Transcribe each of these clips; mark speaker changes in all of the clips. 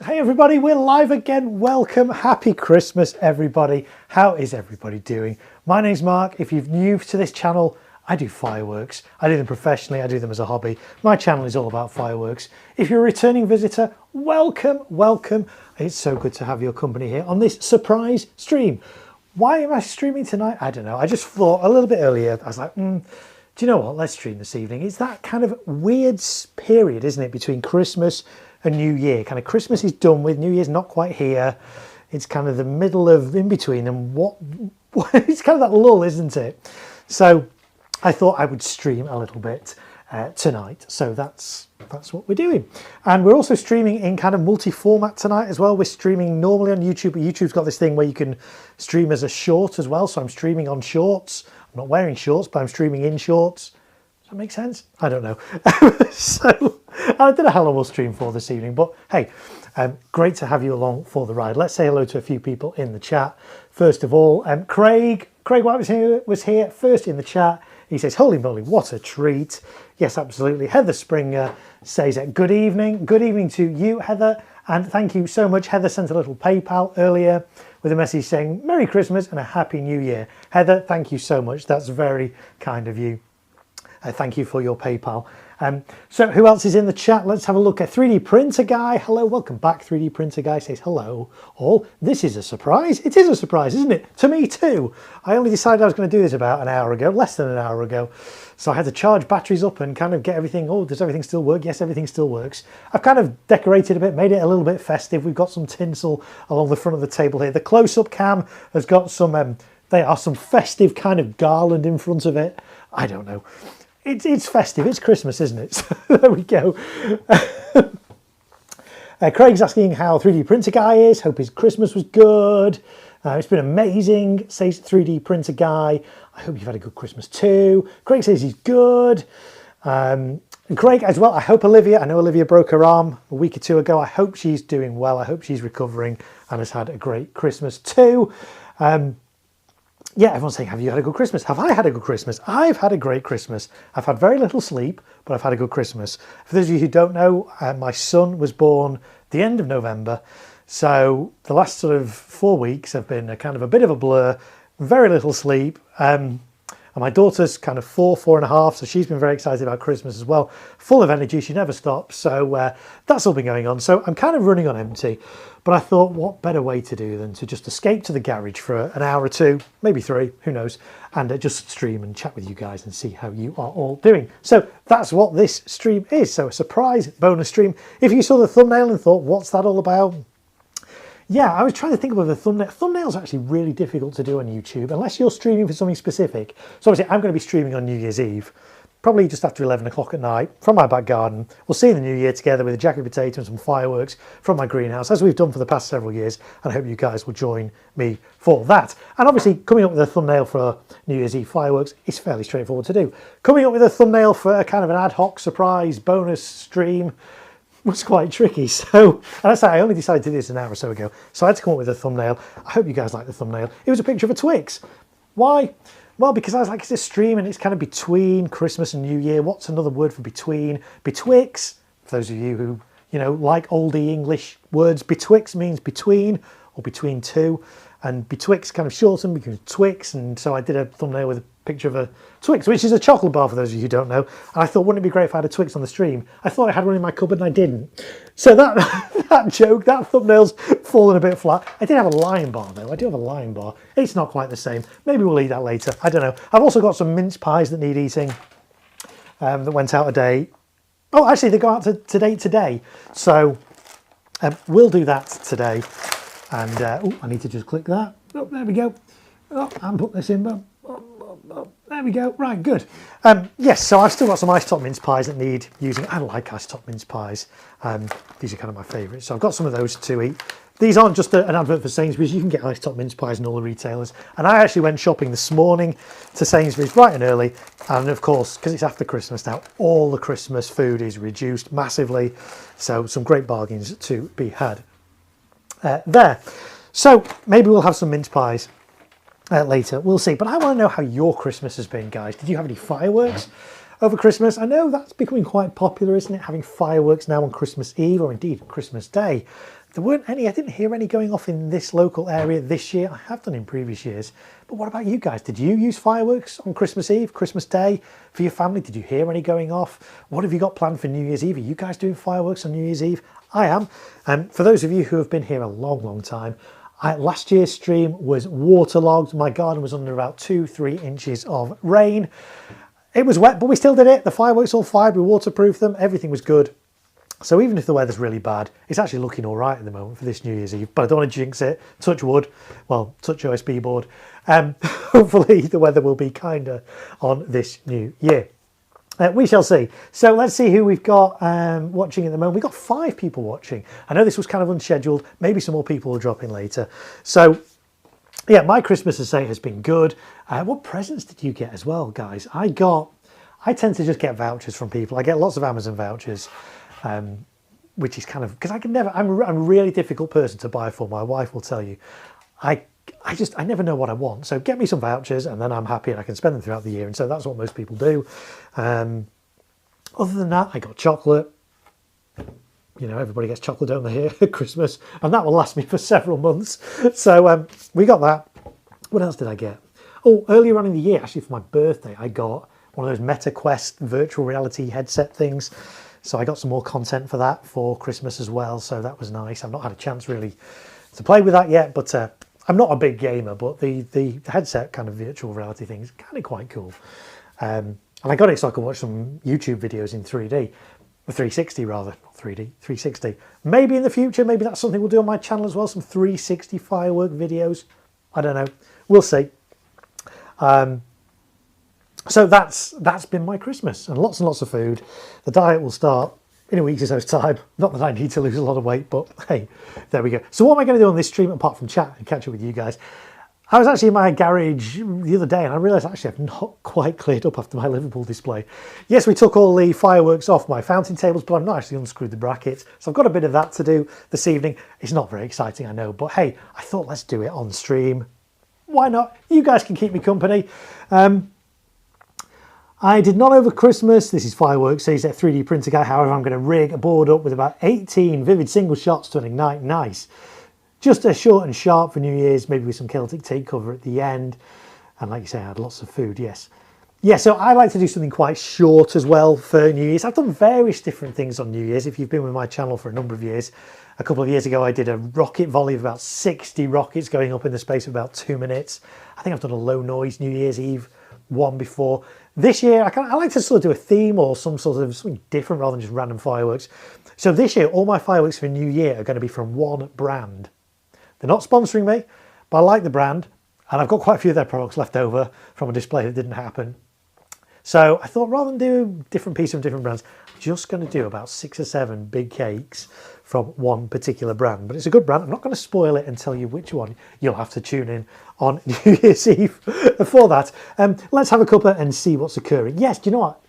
Speaker 1: Hey everybody, we're live again. Welcome. Happy Christmas, everybody. How is everybody doing? My name's Mark. If you're new to this channel, I do fireworks. I do them professionally. I do them as a hobby. My channel is all about fireworks. If you're a returning visitor, welcome, welcome. It's so good to have your company here on this surprise stream. Why am I streaming tonight? I don't know. I just thought a little bit earlier, I was like, do you know what? Let's stream this evening. It's that kind of weird period, isn't it, between Christmas and New Year. Kind of Christmas is done with, New Year's not quite here. It's kind of the middle of in between, and what it's kind of that lull, isn't it? So I thought I would stream a little bit tonight. So that's what we're doing. And we're also streaming in kind of multi-format tonight as well. We're streaming normally on YouTube, but YouTube's got this thing where you can stream as a short as well. So I'm streaming on shorts. I'm not wearing shorts, but I'm streaming in shorts. Does that make sense? I don't know. So I don't know how long we'll stream for this evening, but hey, great to have you along for the ride. Let's say hello to a few people in the chat. First of all, Craig White was here first in the chat. He says, holy moly, what a treat. Yes, absolutely. Heather Springer says, good evening. Good evening to you, Heather. And thank you so much. Heather sent a little PayPal earlier with a message saying, Merry Christmas and a Happy New Year. Heather, thank you so much. That's very kind of you. Thank you for your PayPal. So who else is in the chat? Let's have a look at 3D Printer Guy. Hello, welcome back. 3D Printer Guy says hello all. This is a surprise. It is a surprise, isn't it? To me too. I only decided I was going to do this about an hour ago, less than an hour ago. So I had to charge batteries up and kind of get everything. Oh, does everything still work? Yes, everything still works. I've kind of decorated a bit, made it a little bit festive. We've got some tinsel along the front of the table here. The close-up cam has got some, they are some festive kind of garland in front of it. I don't know. It's festive, it's Christmas, isn't it? So there we go. Craig's asking how 3D Printer Guy is. Hope his Christmas was good. It's been amazing, says 3D Printer Guy. I hope you've had a good Christmas too. Craig says he's good. Craig as well, I hope Olivia, I know Olivia broke her arm a week or two ago. I hope she's doing well. I hope she's recovering and has had a great Christmas too. Yeah, everyone's saying, have you had a good Christmas? Have I had a good Christmas? I've had a great Christmas. I've had very little sleep, but I've had a good Christmas. For those of you who don't know, my son was born the end of November. So the last sort of 4 weeks have been a kind of a bit of a blur, very little sleep. And my daughter's kind of 4.5, so she's been very excited about Christmas as well. Full of energy, she never stops. So that's all been going on. So I'm kind of running on empty. But I thought, what better way to do than to just escape to the garage for an hour or two, maybe 3, who knows, and just stream and chat with you guys and see how you are all doing. So that's what this stream is. So a surprise bonus stream. If you saw the thumbnail and thought, what's that all about? Yeah, I was trying to think about the thumbnail. Thumbnails are actually really difficult to do on YouTube unless you're streaming for something specific. So obviously I'm going to be streaming on New Year's Eve, probably just after 11 o'clock at night from my back garden. We'll see the new year together with a jacket potato and some fireworks from my greenhouse, as we've done for the past several years. And I hope you guys will join me for that. And obviously coming up with a thumbnail for New Year's Eve fireworks is fairly straightforward to do. Coming up with a thumbnail for a kind of an ad hoc surprise bonus stream was quite tricky. So, and I say I only decided to do this an hour or so ago, so I had to come up with a thumbnail. I hope you guys like the thumbnail. It was a picture of a Twix. Why? Well, because I was like, it's a stream and it's kind of between Christmas and New Year. What's another word for between? Betwixt, for those of you who, you know, like oldie English words, betwixt means between or between two. And betwixt kind of shortened because Twix. And so I did a thumbnail with a picture of a Twix, which is a chocolate bar for those of you who don't know. And I thought, wouldn't it be great if I had a Twix on the stream? I thought I had one in my cupboard and I didn't. So that joke, that thumbnail's fallen a bit flat. I did have a Lion Bar though. I do have a Lion Bar. It's not quite the same. Maybe we'll eat that later. I don't know. I've also got some mince pies that need eating that went out a day. Oh, actually, they go out today. So we'll do that today. And I need to just click that. Oh, there we go. Oh, and put this in. There we go. Right, good. Yes, so I've still got some ice top mince pies that need using. I like ice top mince pies. These are kind of my favourites. So I've got some of those to eat. These aren't just an advert for Sainsbury's. You can get ice top mince pies in all the retailers. And I actually went shopping this morning to Sainsbury's bright and early. And of course, because it's after Christmas now, all the Christmas food is reduced massively. So some great bargains to be had there. So maybe we'll have some mince pies later. We'll see. But I want to know how your Christmas has been, guys. Did you have any fireworks over Christmas? I know that's becoming quite popular, isn't it? Having fireworks now on Christmas Eve or indeed Christmas Day. There weren't any, I didn't hear any going off in this local area this year. I have done in previous years. But what about you guys? Did you use fireworks on Christmas Eve, Christmas Day for your family? Did you hear any going off? What have you got planned for New Year's Eve? Are you guys doing fireworks on New Year's Eve? I am. For those of you who have been here a long, long time, last year's stream was waterlogged. My garden was under about 2-3 inches of rain. It was wet, but we still did it. The fireworks all fired, we waterproofed them, everything was good. So even if the weather's really bad, it's actually looking all right at the moment for this New Year's Eve, but I don't want to jinx it. Touch wood, well, touch OSB board. Hopefully the weather will be kinder on this new year. We shall see. So let's see who we've got watching at the moment. We've got 5 people watching. I know this was kind of unscheduled. Maybe some more people will drop in later. So yeah, my Christmas, as I say, has been good. What presents did you get as well, guys? I tend to just get vouchers from people. I get lots of Amazon vouchers. Which is kind of, because I'm a really difficult person to buy for. My wife will tell you, I never know what I want. So get me some vouchers and then I'm happy and I can spend them throughout the year. And so that's what most people do. Other than that, I got chocolate. You know, everybody gets chocolate, don't they, here at Christmas? And that will last me for several months. So we got that. What else did I get? Oh, earlier on in the year, actually for my birthday, I got one of those Meta Quest virtual reality headset things. So I got some more content for that for Christmas as well. So that was nice. I've not had a chance really to play with that yet, but I'm not a big gamer, but the headset kind of virtual reality thing is kind of quite cool. And I got it so I could watch some YouTube videos in 3D, or 360 rather, not 3D, 360. Maybe in the future, maybe that's something we'll do on my channel as well, some 360 firework videos. I don't know. We'll see. So that's been my Christmas, and lots of food. The diet will start in a week or so's time. Not that I need to lose a lot of weight, but hey, there we go. So what am I going to do on this stream apart from chat and catch up with you guys? I was actually in my garage the other day and I realised actually I've not quite cleared up after my Liverpool display. Yes, we took all the fireworks off my fountain tables, but I've not actually unscrewed the brackets. So I've got a bit of that to do this evening. It's not very exciting, I know, but hey, I thought let's do it on stream. Why not? You guys can keep me company. I did not over Christmas. This is fireworks, says that 3D printer guy. However, I'm going to rig a board up with about 18 vivid single shots to an ignite nice. Just a short and sharp for New Year's, maybe with some Celtic tape cover at the end. And like you say, I had lots of food, yes. Yeah, so I like to do something quite short as well for New Year's. I've done various different things on New Year's. If you've been with my channel for a number of years, a couple of years ago, I did a rocket volley of about 60 rockets going up in the space of about 2 minutes. I think I've done a low noise New Year's Eve one before. This year, I like to sort of do a theme or something different rather than just random fireworks. So this year, all my fireworks for New Year are going to be from one brand. They're not sponsoring me, but I like the brand, and I've got quite a few of their products left over from a display that didn't happen. So I thought rather than do different pieces from different brands, I'm just going to do about 6 or 7 big cakes from one particular brand. But it's a good brand. I'm not going to spoil it and tell you which one. You'll have to tune in on New Year's Eve for that. Let's have a cuppa and see what's occurring. Yes, do you know what?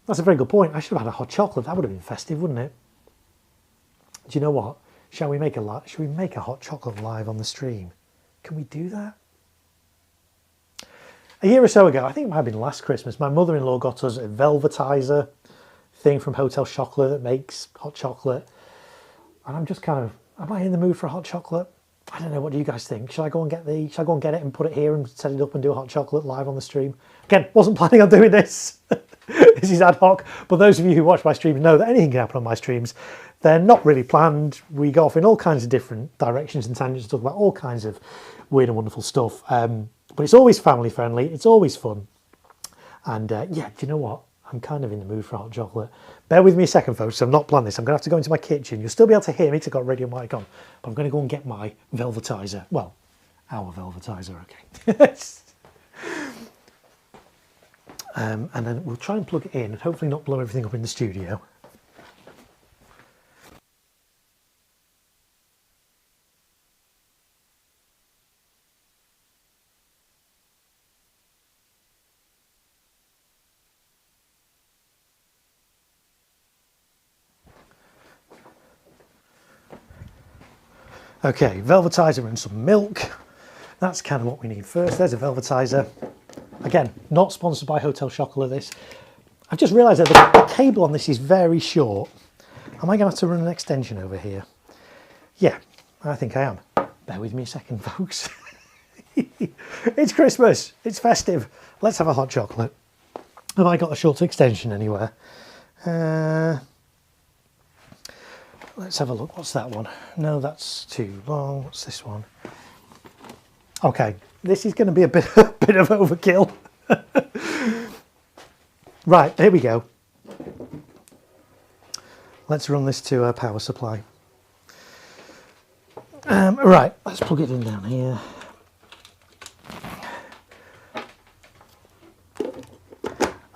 Speaker 1: That's a very good point. I should have had a hot chocolate. That would have been festive, wouldn't it? Do you know what? Shall we make a hot chocolate live on the stream? Can we do that? A year or so ago, I think it might have been last Christmas, my mother-in-law got us a velvetizer thing from Hotel Chocolate that makes hot chocolate. And I'm just kind of, am I in the mood for a hot chocolate? I don't know, what do you guys think? Shall I go and get it and put it here and set it up and do a hot chocolate live on the stream? Again, wasn't planning on doing this. This is ad hoc, but those of you who watch my streams know that anything can happen on my streams. They're not really planned. We go off in all kinds of different directions and tangents to talk about all kinds of weird and wonderful stuff. But it's always family friendly. It's always fun. And yeah, do you know what? I'm kind of in the mood for hot chocolate. Bear with me a second, folks. I'm not planning this. I'm going to have to go into my kitchen. You'll still be able to hear me because I've got radio mic on. But I'm going to go and get my velvetizer. Well, our velvetizer, okay. And then we'll try and plug it in and hopefully not blow everything up in the studio. Okay, velvetizer and some milk. That's kind of what we need first. There's a velvetizer. Again, not sponsored by Hotel Chocolat, this. I've just realised that the cable on this is very short. Am I going to have to run an extension over here? Yeah, I think I am. Bear with me a second, folks. It's Christmas. It's festive. Let's have a hot chocolate. Have I got a short extension anywhere? Let's have a look. What's that one? No, that's too long. What's this one? Okay, this is going to be a bit of overkill. Right, here we go. Let's run this to a power supply. Right, let's plug it in down here.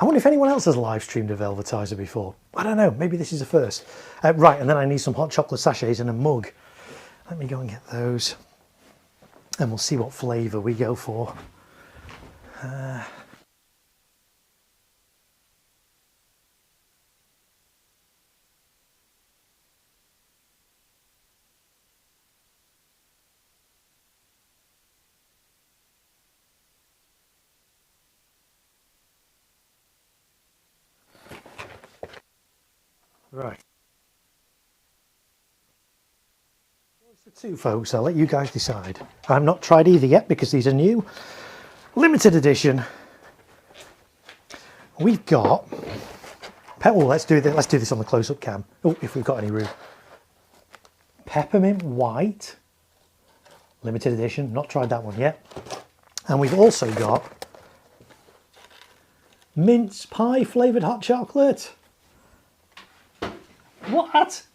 Speaker 1: I wonder if anyone else has live streamed a Velvetizer before. I don't know, maybe this is a first. Right, and then I need some hot chocolate sachets and a mug. Let me go and get those. And we'll see what flavour we go for. Right. The two, folks, I'll let you guys decide. I've not tried either yet because these are new. Limited edition. We've got... Oh, let's do this on the close-up cam. Oh, if we've got any room. Peppermint white. Limited edition. Not tried that one yet. And we've also got mince pie flavoured hot chocolate. What?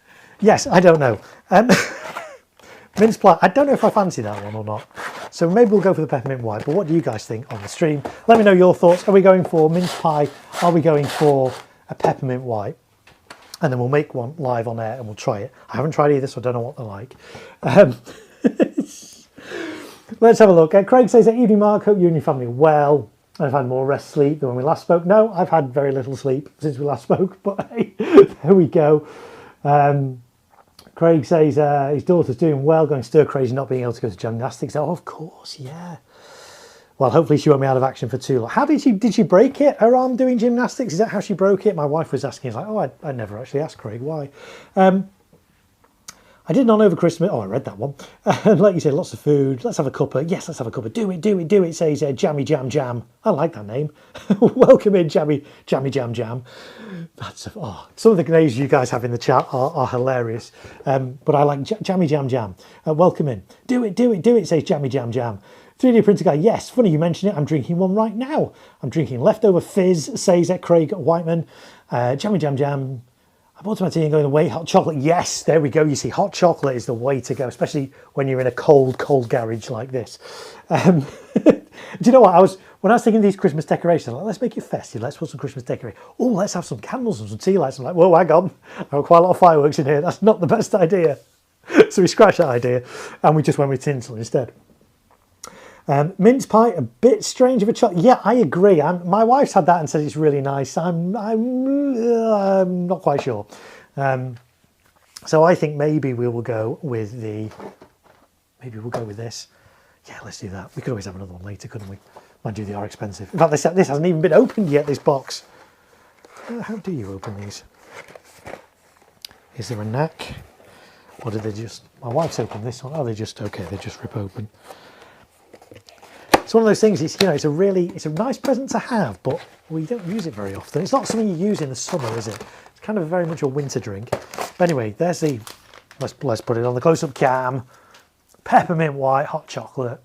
Speaker 1: Yes, I don't know. Mince pie, I don't know if I fancy that one or not. So maybe we'll go for the peppermint white, but what do you guys think on the stream? Let me know your thoughts. Are we going for mince pie? Are we going for a peppermint white? And then we'll make one live on air and we'll try it. I haven't tried either, so I don't know what they're like. Let's have a look. Craig says, evening Mark, hope you and your family are well. I've had more rest sleep than when we last spoke. No, I've had very little sleep since we last spoke, but hey, there we go. Craig says his daughter's doing well, going stir crazy, not being able to go to gymnastics. Oh, of course, yeah. Well, hopefully she won't be out of action for too long. How did she break it? Her arm doing gymnastics? Is that how she broke it? My wife was asking. He's like, oh, I never actually asked Craig why. I did none over Christmas. Oh, I read that one. And like you said, lots of food. Let's have a cuppa. Yes, let's have a cuppa. Do it, says Jammy Jam Jam. I like that name. Welcome in, Jammy Jam Jam. That's some of the names you guys have in the chat are hilarious. But I like Jammy Jam Jam. Welcome in. Do it, says Jammy Jam Jam. 3D printer guy, yes, funny you mention it. I'm drinking one right now. I'm drinking leftover fizz, says Craig Whiteman. Jammy Jam Jam. I bought my tea and going away. Hot chocolate, yes, there we go. You see, hot chocolate is the way to go, especially when you're in a cold garage like this. Do you know what? When I was thinking of these Christmas decorations, I was like, let's make it festive. Let's put some Christmas decorations. Oh, let's have some candles and some tea lights. I'm like, whoa, hang on. I've got quite a lot of fireworks in here. That's not the best idea. So we scratched that idea and we just went with tinsel instead. Mince pie, a bit strange of a chocolate. Yeah, I agree. My wife's had that and said it's really nice. I'm not quite sure. So I think maybe we will go with this. Yeah, let's do that. We could always have another one later, couldn't we? Mind you, they are expensive. In fact, this hasn't even been opened yet, this box. How do you open these? Is there a knack? Or did they just... My wife's opened this one. Oh, they just rip open. It's one of those things, it's a nice present to have, but we don't use it very often. It's not something you use in the summer, is it? It's kind of very much a winter drink. But anyway, there's the, let's put it on the close-up cam. Peppermint white hot chocolate.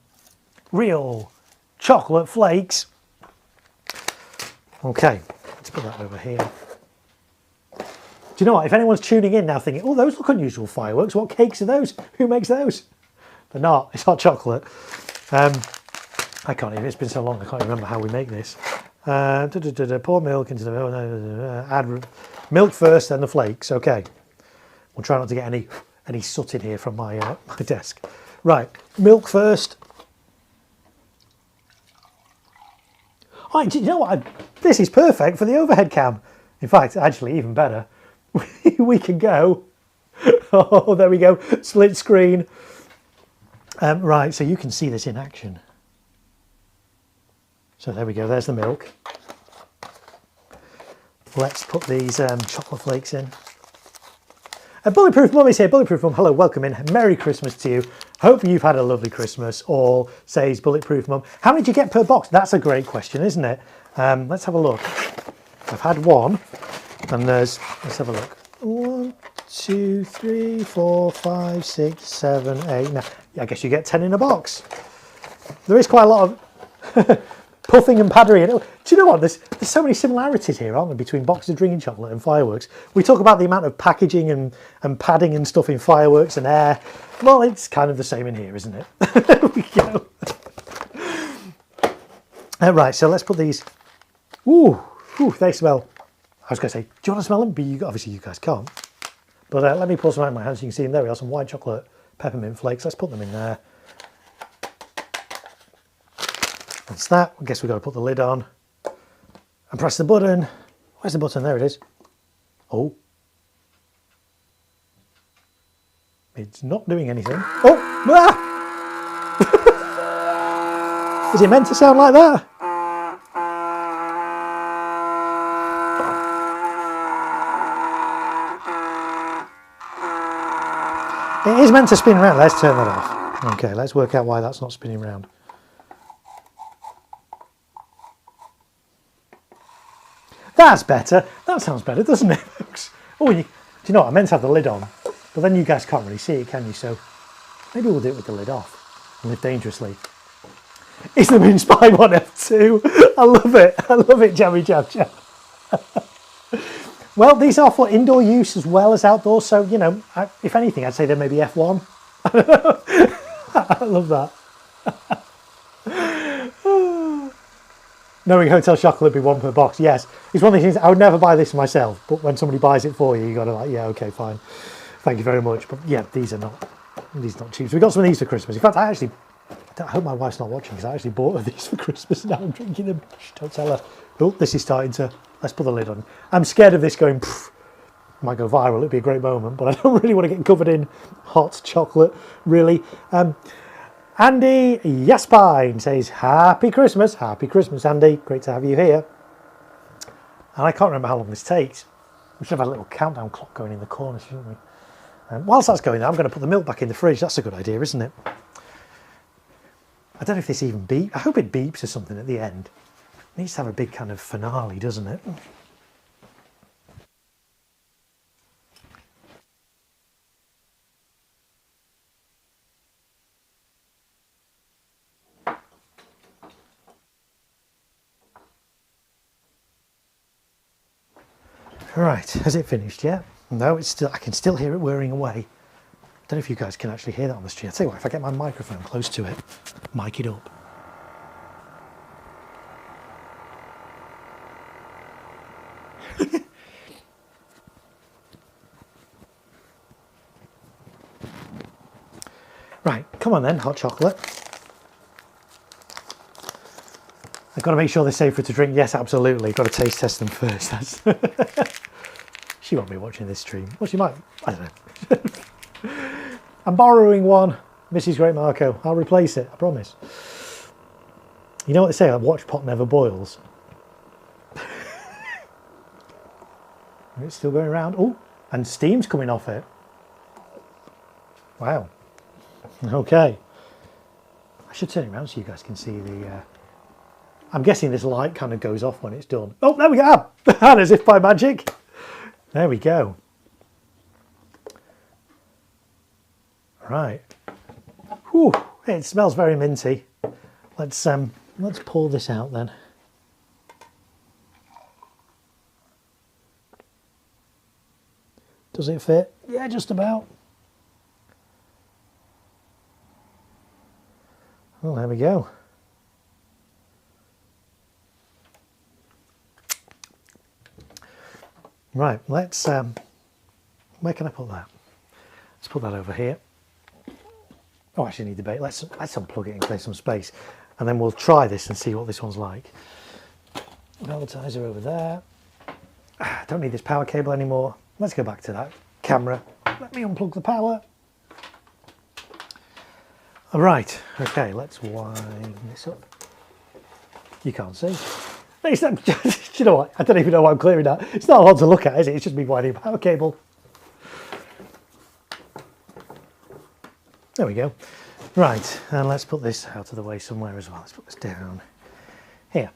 Speaker 1: Real chocolate flakes. Okay, let's put that over here. Do you know what? If anyone's tuning in now thinking, oh, those look unusual fireworks, what cakes are those? Who makes those? They're not, it's hot chocolate. I can't even, it's been so long, I can't remember how we make this. Pour milk into the, add milk first, then the flakes. Okay. We'll try not to get any soot in here from my desk. Right, milk first. Oh, do you know what? This is perfect for the overhead cam. In fact, actually, even better. We can go. Oh, there we go. Split screen. Right, so you can see this in action. So there we go, there's the milk. Let's put these chocolate flakes in. Bulletproof Mum is here. Bulletproof Mum, hello, welcome in. Merry Christmas to you. Hope you've had a lovely Christmas, all, says Bulletproof Mum. How many do you get per box? That's a great question, isn't it? Let's have a look. I've had one, and let's have a look. 1, 2, 3, 4, 5, 6, 7, 8. Now, I guess you get 10 in a box. There is quite a lot of puffing and padding. Do you know what? There's so many similarities here, aren't there, between boxes of drinking chocolate and fireworks. We talk about the amount of packaging and padding and stuff in fireworks and air. Well, it's kind of the same in here, isn't it? There we go. Right, so let's put these. Ooh, they smell. I was going to say, do you want to smell them? But obviously you guys can't. But let me pour some out in my hands so you can see them. There we are, some white chocolate peppermint flakes. Let's put them in there. That's that. I guess we've got to put the lid on and press the button. Where's the button? There it is. Oh. It's not doing anything. Oh! Ah! Is it meant to sound like that? It is meant to spin around. Let's turn that off. Okay, let's work out why that's not spinning around. That's better. That sounds better, doesn't it, folks? Oh, do you know what? I meant to have the lid on, but then you guys can't really see it, can you? So maybe we'll do it with the lid off and live dangerously. Is the Mince Pie one F2? I love it. I love it, Jammy Jab Jab. Well, these are for indoor use as well as outdoors. So, you know, if anything, I'd say they're maybe F1. I love that. Knowing hotel chocolate would be one per box, yes. It's one of these things, I would never buy this myself, but when somebody buys it for you, you got to like, yeah, okay, fine. Thank you very much. But yeah, these are not cheap. So we got some of these for Christmas. In fact, I hope my wife's not watching because I actually bought her these for Christmas and now I'm drinking them. Shh, don't tell her. Oh, this is starting to, let's put the lid on. I'm scared of this going, might go viral, it'd be a great moment, but I don't really want to get covered in hot chocolate, really. Andy Yaspine says, Happy Christmas, Andy. Great to have you here. And I can't remember how long this takes. We should have had a little countdown clock going in the corner, shouldn't we? Whilst that's going, I'm going to put the milk back in the fridge. That's a good idea, isn't it? I don't know if this even beeps. I hope it beeps or something at the end. It needs to have a big kind of finale, doesn't it? Right, has it finished yet? No, it's still. I can still hear it whirring away. I don't know if you guys can actually hear that on the street. I'll tell you what, if I get my microphone close to it, mic it up. Right, come on then, hot chocolate. I've got to make sure they're safer to drink. Yes, absolutely. Got to taste test them first. She won't be watching this stream. Well, she might. I don't know. I'm borrowing one. Mrs. Great Marko. I'll replace it. I promise. You know what they say? A watch pot never boils. It's still going around. Oh, and steam's coming off it. Wow. Okay. I should turn it around so you guys can see the... I'm guessing this light kind of goes off when it's done. Oh, there we go. And as if by magic. There we go. Right. Whew, it smells very minty. Let's pour this out then. Does it fit? Yeah, just about. Well, there we go. Right, let's, where can I put that? Let's put that over here. Oh, I actually need the bait. Let's unplug it and clear some space. And then we'll try this and see what this one's like. Pelletizer over there. Don't need this power cable anymore. Let's go back to that camera. Let me unplug the power. All right, okay, let's wind this up. You can't see. It's not, do you know what? I don't even know why I'm clearing that. It's not hard to look at, is it? It's just me winding a power cable. There we go. Right, and let's put this out of the way somewhere as well. Let's put this down here.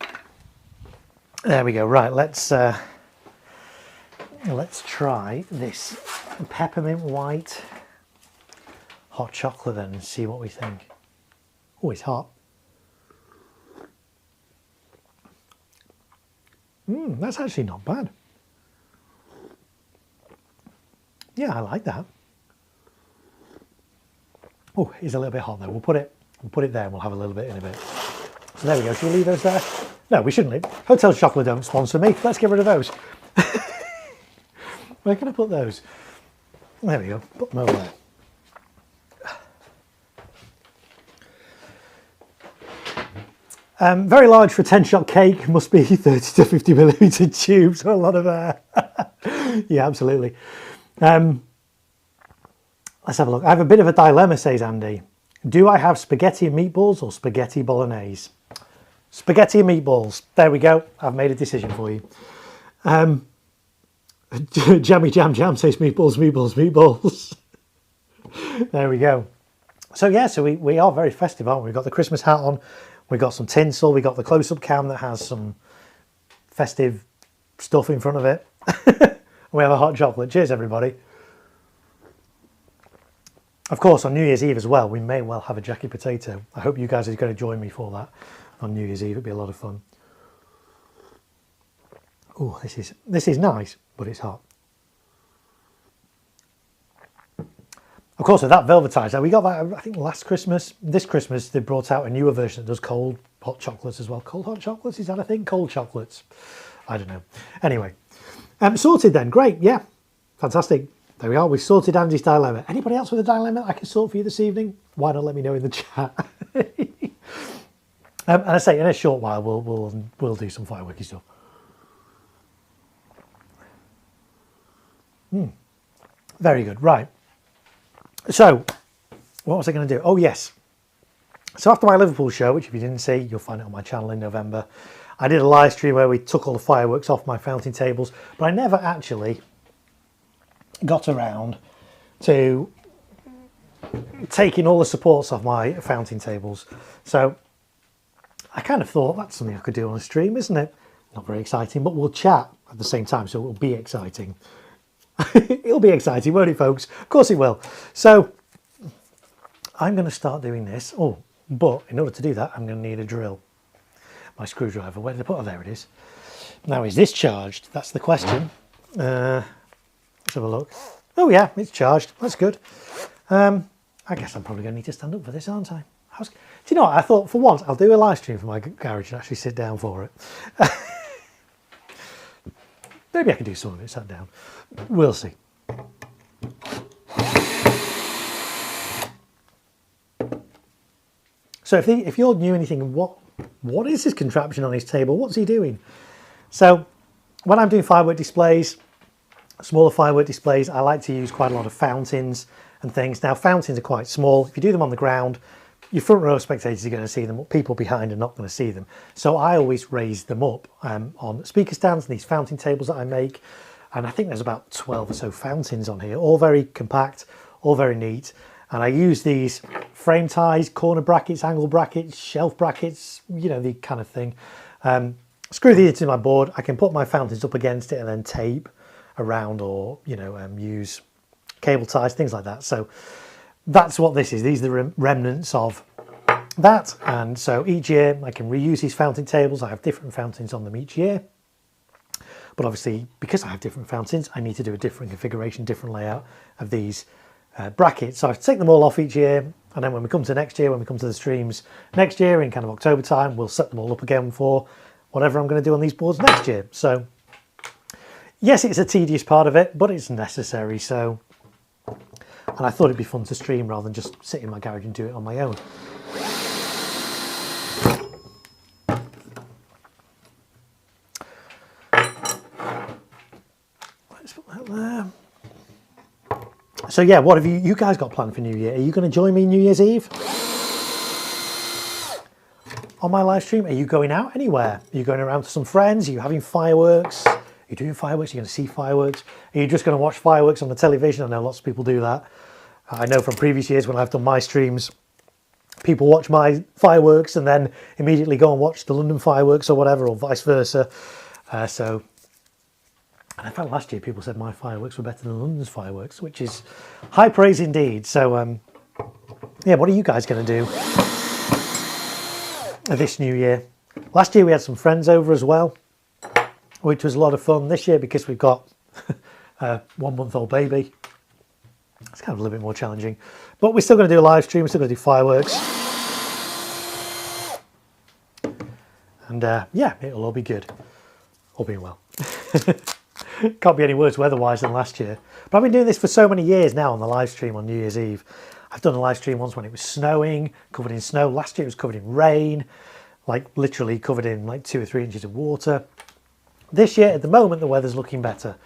Speaker 1: There we go. Right, let's try this peppermint white hot chocolate then and see what we think. Oh, it's hot. That's actually not bad. Yeah, I like that. Oh, it's a little bit hot though. We'll put it there and we'll have a little bit in a bit. So there we go. Should we leave those there? No, we shouldn't leave. Hotel Chocolate don't sponsor me. Let's get rid of those. Where can I put those? There we go. Put them over there. Very large for a 10-shot cake, must be 30 to 50 millimetre tubes, so a lot of air. Yeah, absolutely. Let's have a look. I have a bit of a dilemma, says Andy. Do I have spaghetti and meatballs or spaghetti bolognese? Spaghetti and meatballs. There we go. I've made a decision for you. Jammy Jam Jam says meatballs, meatballs, meatballs. There we go. So yeah, so we are very festive, aren't we? We've got the Christmas hat on. We've got some tinsel. We've got the close-up cam that has some festive stuff in front of it. We have a hot chocolate. Cheers, everybody. Of course, on New Year's Eve as well, we may well have a Jackie Potato. I hope you guys are going to join me for that on New Year's Eve. It'll be a lot of fun. Oh, this is nice, but it's hot. Of course, with that velvetizer, we got that, I think, last Christmas. This Christmas, they brought out a newer version that does cold hot chocolates as well. Cold hot chocolates, is that a thing? Cold chocolates. I don't know. Anyway, sorted then. Great, yeah. Fantastic. There we are. We've sorted Andy's dilemma. Anybody else with a dilemma I can sort for you this evening? Why not let me know in the chat? And I say, in a short while, we'll do some fireworky stuff. Very good. Right. So, what was I going to do? Oh, yes. So after my Liverpool show, which if you didn't see, you'll find it on my channel in November, I did a live stream where we took all the fireworks off my fountain tables, but I never actually got around to taking all the supports off my fountain tables. So I kind of thought that's something I could do on a stream, isn't it? Not very exciting, but we'll chat at the same time, so it will be exciting. It'll be exciting, won't it, folks? Of course it will. So I'm going to start doing this. Oh, but in order to do that, I'm going to need a drill. My screwdriver. Where did I put it? Oh, there it is. Now, is this charged? That's the question. Let's have a look. Oh, yeah, it's charged. That's good. I guess I'm probably going to need to stand up for this, aren't I? Do you know what? I thought, for once, I'll do a live stream for my garage and actually sit down for it. Maybe I can do some of it sat down. We'll see. So if you're new and you thinking, what is this contraption on his table? What's he doing? So when I'm doing firework displays, smaller firework displays, I like to use quite a lot of fountains and things. Now, fountains are quite small. If you do them on the ground, your front row spectators are going to see them, but people behind are not going to see them. So I always raise them up on speaker stands and these fountain tables that I make. And I think there's about 12 or so fountains on here, all very compact, all very neat. And I use these frame ties, corner brackets, angle brackets, shelf brackets, you know, the kind of thing. Screw these into my board. I can put my fountains up against it and then tape around, or, you know, use cable ties, things like that. So that's what this is. These are the remnants of that. And so each year I can reuse these fountain tables. I have different fountains on them each year. But obviously, because I have different fountains, I need to do a different configuration, different layout of these brackets. So I take them all off each year. And then when we come to next year, when we come to the streams next year in kind of October time, we'll set them all up again for whatever I'm going to do on these boards next year. So yes, it's a tedious part of it, but it's necessary. So, and I thought it'd be fun to stream rather than just sit in my garage and do it on my own. Let's put that there. So yeah, what have you guys got planned for New Year? Are you going to join me New Year's Eve on my live stream? Are you going out anywhere? Are you going around to some friends? Are you having fireworks? Are you doing fireworks? Are you going to see fireworks? Are you just going to watch fireworks on the television? I know lots of people do that. I know from previous years when I've done my streams, people watch my fireworks and then immediately go and watch the London fireworks or whatever, or vice versa. And I found last year people said my fireworks were better than London's fireworks, which is high praise indeed. So yeah, what are you guys going to do this new year? Last year we had some friends over as well, which was a lot of fun. This year, because we've got a 1-month-old baby, it's kind of a little bit more challenging. But we're still going to do a live stream, we're still going to do fireworks. And yeah, it'll all be good. All being well. Can't be any worse weather-wise than last year. But I've been doing this for so many years now on the live stream on New Year's Eve. I've done a live stream once when it was snowing, covered in snow. Last year it was covered in rain, like literally covered in like 2 or 3 inches of water. This year, at the moment, the weather's looking better.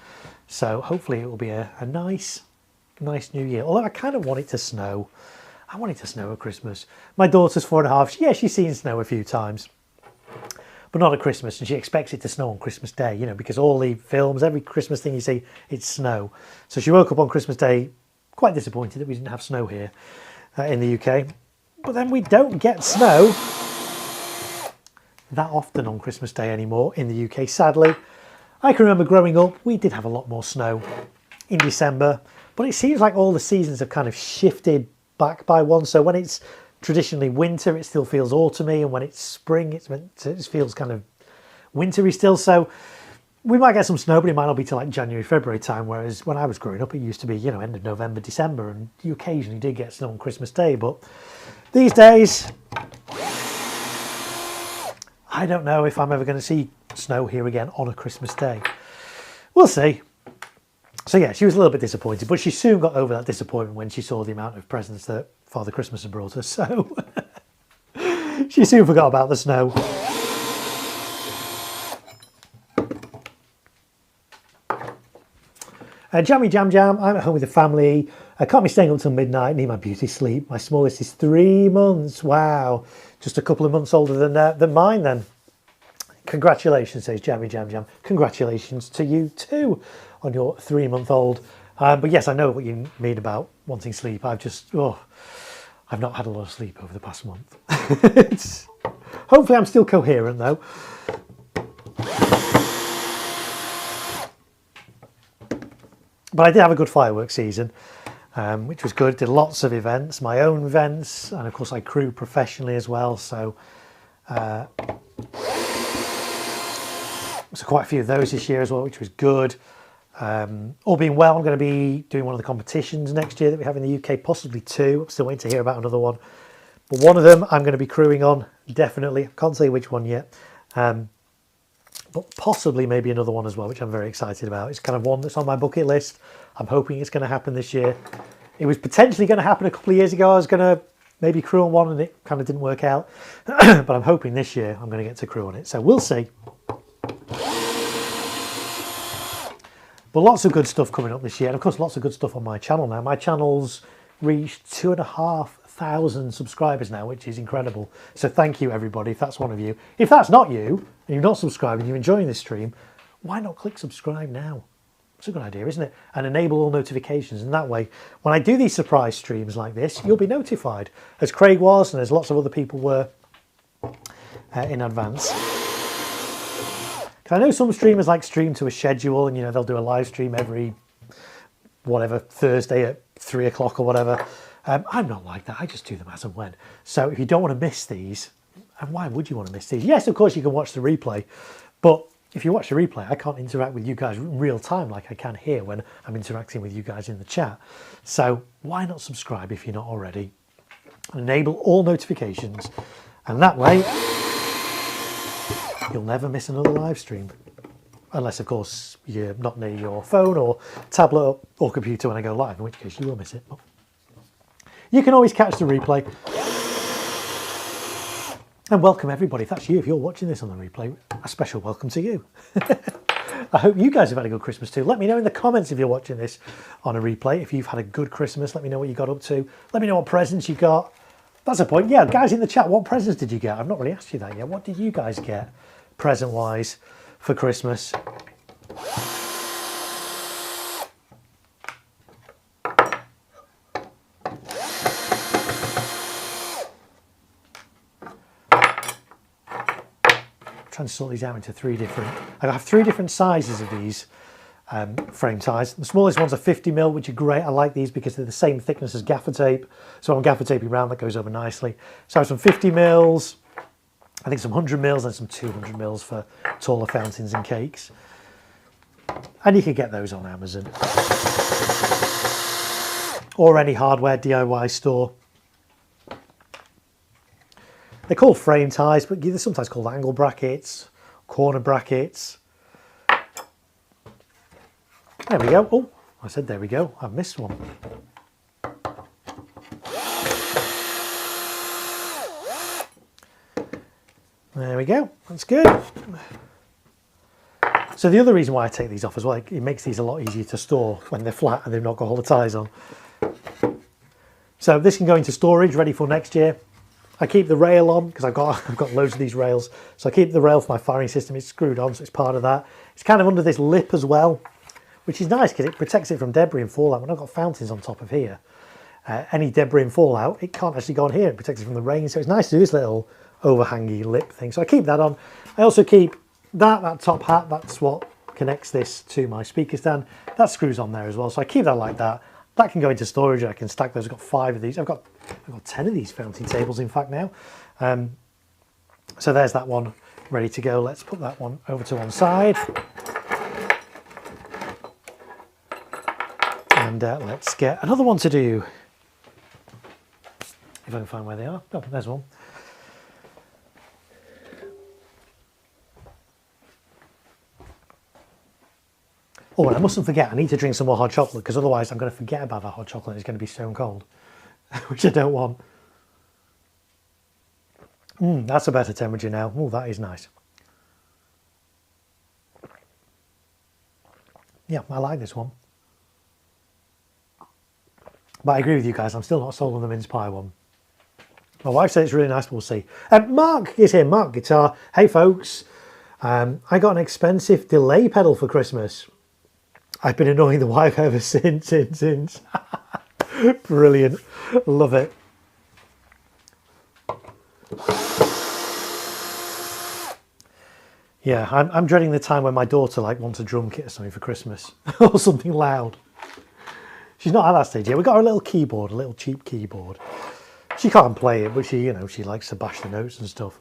Speaker 1: So hopefully it will be a nice new year. Although I kind of want it to snow. I want it to snow at Christmas. My daughter's 4.5. Yeah, she's seen snow a few times, but not at Christmas. And she expects it to snow on Christmas Day, you know, because all the films, every Christmas thing you see, it's snow. So she woke up on Christmas Day quite disappointed that we didn't have snow here in the UK. But then we don't get snow that often on Christmas Day anymore in the UK, sadly. I can remember growing up, we did have a lot more snow in December, but it seems like all the seasons have kind of shifted back by one. So when it's traditionally winter, it still feels autumny, and when it's spring, it feels kind of wintry still. So we might get some snow, but it might not be till like January, February time, whereas when I was growing up, it used to be, you know, end of November, December, and you occasionally did get snow on Christmas Day. But these days, I don't know if I'm ever going to see snow here again on a Christmas Day. We'll see. So yeah, she was a little bit disappointed, but she soon got over that disappointment when she saw the amount of presents that Father Christmas had brought us. So she soon forgot about the snow. Jammy Jam Jam, I'm at home with the family. I can't be staying up till midnight, need my beauty sleep. My smallest is 3 months. Wow. Just a couple of months older than mine then. Congratulations, says Jammy Jam Jam. Congratulations to you too on your 3-month-old. But yes, I know what you mean about wanting sleep. I've not had a lot of sleep over the past month. Hopefully I'm still coherent though. But I did have a good fireworks season, which was good. Did lots of events, my own events, and of course I crew professionally as well. So quite a few of those this year as well, which was good. All being well, I'm going to be doing one of the competitions next year that we have in the UK, possibly 2. I'm still waiting to hear about another one. But one of them I'm going to be crewing on, definitely. I can't say which one yet. But possibly maybe another one as well, which I'm very excited about. It's kind of one that's on my bucket list. I'm hoping it's going to happen this year. It was potentially going to happen a couple of years ago. I was going to maybe crew on one and it kind of didn't work out. But I'm hoping this year I'm going to get to crew on it. So we'll see. But lots of good stuff coming up this year. And of course, lots of good stuff on my channel now. My channel's reached 2,500 subscribers now, which is incredible. So thank you, everybody, if that's one of you. If that's not you, and you're not subscribed and you're enjoying this stream, why not click subscribe now? It's a good idea, isn't it? And enable all notifications. And that way, when I do these surprise streams like this, you'll be notified, as Craig was, and as lots of other people were in advance. I know some streamers like stream to a schedule, and you know they'll do a live stream every whatever Thursday at 3 o'clock or whatever. I'm not like that. I just do them as and when. So if you don't want to miss these, and why would you want to miss these? Yes, of course you can watch the replay, but if you watch the replay, I can't interact with you guys in real time like I can here when I'm interacting with you guys in the chat. So why not subscribe if you're not already? Enable all notifications, and that way you'll never miss another live stream. Unless, of course, you're not near your phone or tablet or computer when I go live, in which case you will miss it. But you can always catch the replay. And welcome everybody. If that's you, if you're watching this on the replay, a special welcome to you. I hope you guys have had a good Christmas too. Let me know in the comments if you're watching this on a replay. If you've had a good Christmas, let me know what you got up to. Let me know what presents you got. That's the point. Yeah, guys in the chat, what presents did you get? I've not really asked you that yet. What did you guys get present-wise for Christmas? trying to sort these out into I have 3 different sizes of these frame ties. The smallest ones are 50mm, which are great. I like these because they're the same thickness as gaffer tape. So I'm gaffer taping around, that goes over nicely. So I have some 50mm, I think some 100mm and some 200mm for taller fountains and cakes. And you can get those on Amazon. Or any hardware DIY store. They're called frame ties, but they're sometimes called angle brackets, corner brackets. There we go. Oh, I said there we go. I've missed one. There we go. That's good. So the other reason why I take these off as well, it makes these a lot easier to store when they're flat and they've not got all the ties on. So this can go into storage, ready for next year. I keep the rail on because I've got loads of these rails. So I keep the rail for my firing system. It's screwed on, so it's part of that. It's kind of under this lip as well, which is nice because it protects it from debris and fallout. When I've got fountains on top of here, any debris and fallout, it can't actually go on here. It protects it from the rain. So it's nice to do this little overhangy lip thing. So I keep that on. I also keep that top hat. That's what connects this to my speaker stand. That screws on there as well. So I keep that like that. That can go into storage. I can stack those. I've got 5 of these. I've got 10 of these fountain tables, in fact, now. So there's that one ready to go. Let's put that one over to one side. And let's get another one to do. If I can find where they are. Oh, there's one. Oh, and I mustn't forget, I need to drink some more hot chocolate because otherwise I'm going to forget about that hot chocolate and it's going to be stone cold, which I don't want. That's a better temperature now. Oh, that is nice. Yeah, I like this one. But I agree with you guys, I'm still not sold on the mince pie one. My wife said it's really nice, but we'll see. Mark is here, Mark Guitar. Hey folks, I got an expensive delay pedal for Christmas. I've been annoying the wife ever since. Brilliant. Love it. Yeah, I'm dreading the time when my daughter wants a drum kit or something for Christmas. Or something loud. She's not at that stage yet. We've got her little keyboard, a little cheap keyboard. She can't play it, but she likes to bash the notes and stuff.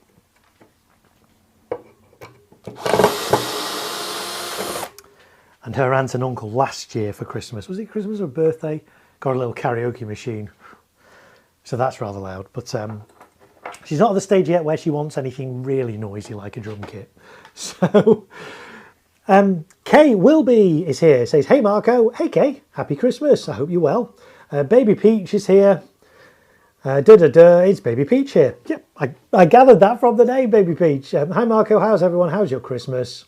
Speaker 1: And her aunt and uncle last year for Christmas, was it Christmas or birthday, got a little karaoke machine. So that's rather loud. But she's not at the stage yet where she wants anything really noisy like a drum kit. So Kay Wilby is here. Says, hey Marco. Hey Kay, happy Christmas. I hope you're well. Baby Peach is here. It's Baby Peach here. Yep, I gathered that from the name, Baby Peach. Hi Marco, how's everyone? How's your Christmas?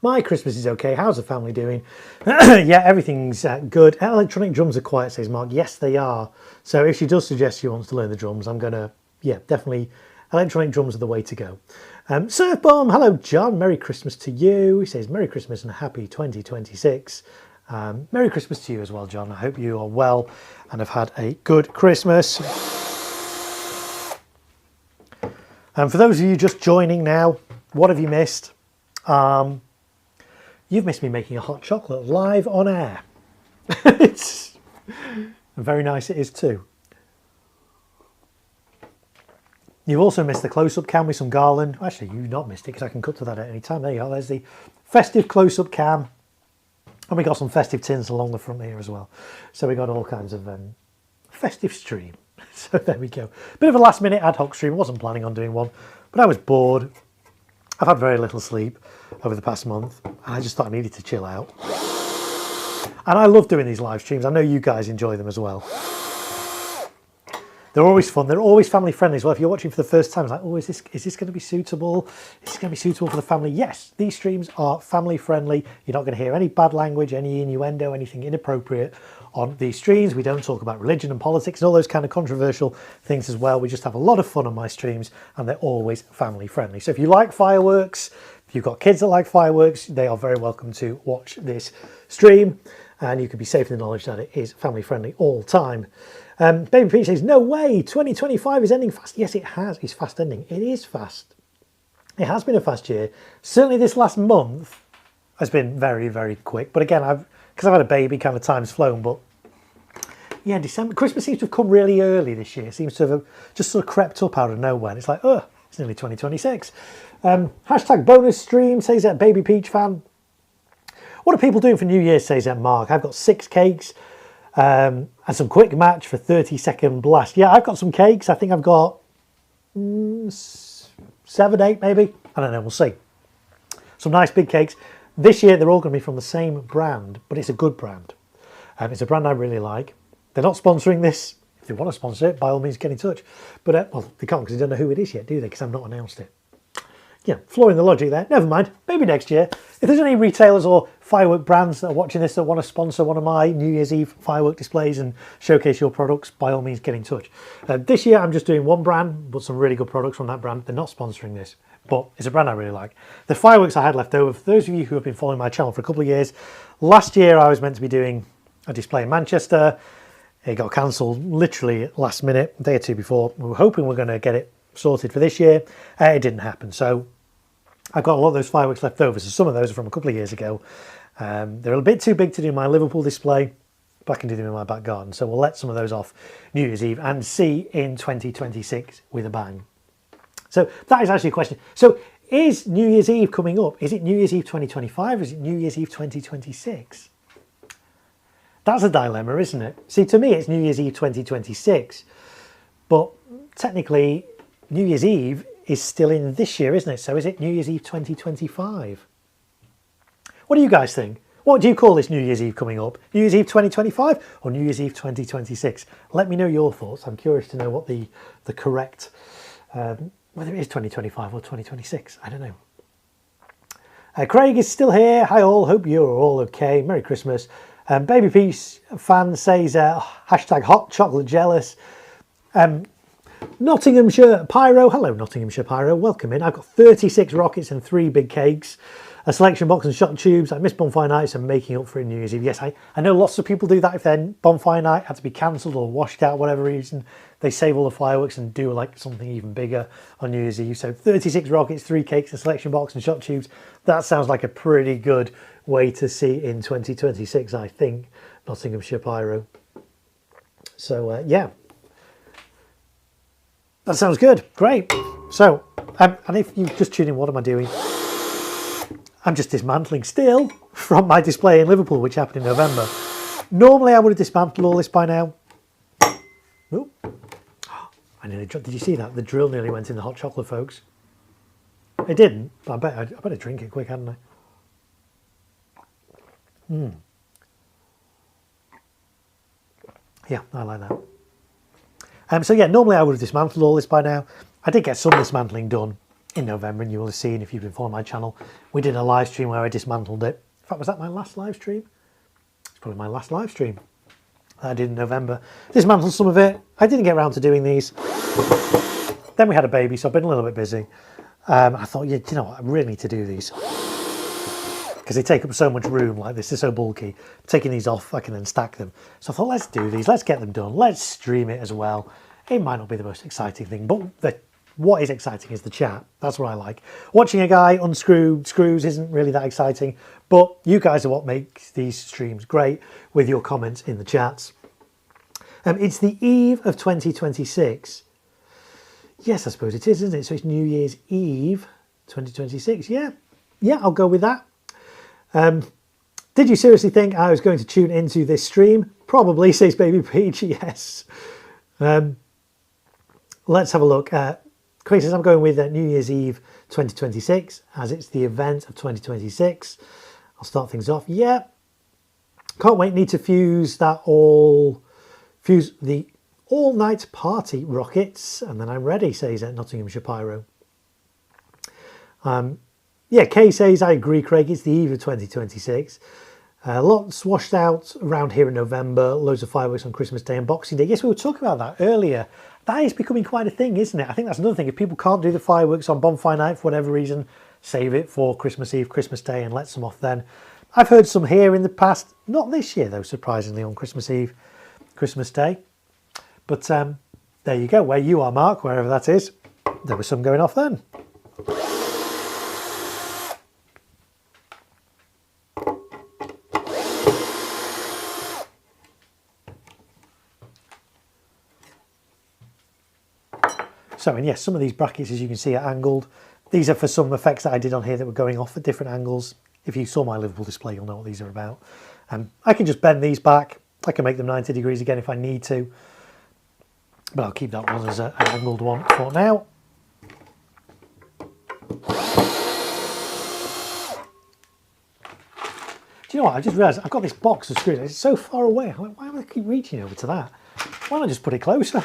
Speaker 1: My Christmas is okay. How's the family doing? Yeah, everything's good. Electronic drums are quiet, says Mark. Yes, they are. So if she does suggest she wants to learn the drums, I'm going to, yeah, definitely. Electronic drums are the way to go. Surf Bomb, hello John. Merry Christmas to you. He says, Merry Christmas and happy 2026. Merry Christmas to you as well, John. I hope you are well and have had a good Christmas. And for those of you just joining now, what have you missed? You've missed me making a hot chocolate live on air. It's very nice it is too. You've also missed the close-up cam with some garland. Actually, you've not missed it because I can cut to that at any time. There you are. There's the festive close-up cam. And we got some festive tins along the front here as well. So we got all kinds of festive stream. So there we go. Bit of a last-minute ad hoc stream. I wasn't planning on doing one, but I was bored. I've had very little sleep over the past month, and I just thought I needed to chill out. And I love doing these live streams. I know you guys enjoy them as well. They're always fun. They're always family friendly as well. If you're watching for the first time, it's like, oh, is this going to be suitable? Is this going to be suitable for the family? Yes, these streams are family friendly. You're not going to hear any bad language, any innuendo, anything inappropriate on these streams. We don't talk about religion and politics and all those kind of controversial things as well. We just have a lot of fun on my streams, and they're always family friendly. So if you like fireworks, if you've got kids that like fireworks, they are very welcome to watch this stream, and you can be safe in the knowledge that it is family friendly all the time. Baby Peach says, no way, 2025 is ending fast. Yes, it has. It's fast ending. It is fast. It has been a fast year. Certainly this last month has been very, very quick. But again, because I've had a baby, kind of time's flown. But yeah, December, Christmas seems to have come really early this year. It seems to have just sort of crept up out of nowhere. And it's like, oh, it's nearly 2026. Hashtag bonus stream, says that Baby Peach fan. What are people doing for New Year's, says that Mark? I've got 6 cakes and some quick match for 30-second blast. Yeah, I've got some cakes. I think I've got 7, 8 maybe. I don't know, we'll see. Some nice big cakes. This year they're all going to be from the same brand, but it's a good brand. It's a brand I really like. They're not sponsoring this. If they want to sponsor it, by all means get in touch. But well, they can't because they don't know who it is yet, do they? Because I've not announced it. Yeah, flooring the logic there. Never mind. Maybe next year. If there's any retailers or firework brands that are watching this that want to sponsor one of my New Year's Eve firework displays and showcase your products, by all means get in touch. This year I'm just doing one brand, but some really good products from that brand. They're not sponsoring this, but it's a brand I really like. The fireworks I had left over, for those of you who have been following my channel for a couple of years, last year I was meant to be doing a display in Manchester. It got cancelled literally last minute, a day or two before. We were hoping we're going to get it sorted for this year. It didn't happen. So I've got a lot of those fireworks left over. So some of those are from a couple of years ago. They're a bit too big to do my Liverpool display, but I can do them in my back garden. So we'll let some of those off New Year's Eve and see in 2026 with a bang. So that is actually a question. So is New Year's Eve coming up? Is it New Year's Eve 2025 or is it New Year's Eve 2026? That's a dilemma, isn't it? See, to me, it's New Year's Eve 2026. But technically, New Year's Eve is still in this year, isn't it? So is it New Year's Eve 2025? What do you guys think? What do you call this New Year's Eve coming up? New Year's Eve 2025 or New Year's Eve 2026? Let me know your thoughts. I'm curious to know what the correct, whether it is 2025 or 2026. I don't know. Craig is still here. Hi all, hope you're all okay. Merry Christmas. Baby Peace fan says, hashtag hot chocolate jealous. Nottinghamshire Pyro. Hello, Nottinghamshire Pyro. Welcome in. I've got 36 rockets and 3 big cakes, a selection box and shot tubes. I missed bonfire nights and making up for it New Year's Eve. Yes, I know lots of people do that if their bonfire night had to be cancelled or washed out, whatever reason. They save all the fireworks and do like something even bigger on New Year's Eve. So 36 rockets, 3 cakes, a selection box and shot tubes. That sounds like a pretty good way to see in 2026, I think, Nottinghamshire Pyro. So, yeah. That sounds good. Great. So, and if you just tune in, what am I doing? I'm just dismantling still from my display in Liverpool, which happened in November. Normally, I would have dismantled all this by now. Oh, I nearly dropped. Did you see that? The drill nearly went in the hot chocolate, folks. It didn't, but I better drink it quick, hadn't I? Yeah, I like that. So yeah, normally I would have dismantled all this by now. I did get some dismantling done in November, and you will have seen if you've been following my channel. We did a live stream where I dismantled it. In fact, was that my last live stream? It's probably my last live stream that I did in November. Dismantled some of it. I didn't get around to doing these. Then we had a baby, so I've been a little bit busy. I thought, yeah, you know what, I really need to do these, because they take up so much room like this. They're so bulky. Taking these off, I can then stack them. So I thought, let's do these. Let's get them done. Let's stream it as well. It might not be the most exciting thing, but what is exciting is the chat. That's what I like. Watching a guy unscrew screws isn't really that exciting, but you guys are what makes these streams great with your comments in the chats. It's the eve of 2026. Yes, I suppose it is, isn't it? So it's New Year's Eve 2026. Yeah, I'll go with that. Did you seriously think I was going to tune into this stream? Probably, says Baby Peach. Yes. Let's have a look. Craig says, I'm going with New Year's Eve 2026 as it's the event of 2026. I'll start things off. Yeah. Can't wait. Need to fuse the all-night party rockets, and then I'm ready, says Nottinghamshire Pyro. Yeah, Kay says, I agree, Craig, it's the eve of 2026. Lots washed out around here in November, loads of fireworks on Christmas Day and Boxing Day. Yes, we were talking about that earlier. That is becoming quite a thing, isn't it? I think that's another thing. If people can't do the fireworks on bonfire night for whatever reason, save it for Christmas Eve, Christmas Day, and let some off then. I've heard some here in the past, not this year though, surprisingly, on Christmas Eve, Christmas Day. But there you go, where you are, Mark, wherever that is, there was some going off then. So, and yes, some of these brackets, as you can see, are angled. These are for some effects that I did on here that were going off at different angles. If you saw my Liverpool display, you'll know what these are about. I can just bend these back. I can make them 90 degrees again if I need to. But I'll keep that one as an angled one for now. Do you know what? I just realised I've got this box of screws. It's so far away. I'm like, why would I keep reaching over to that? Why don't I just put it closer?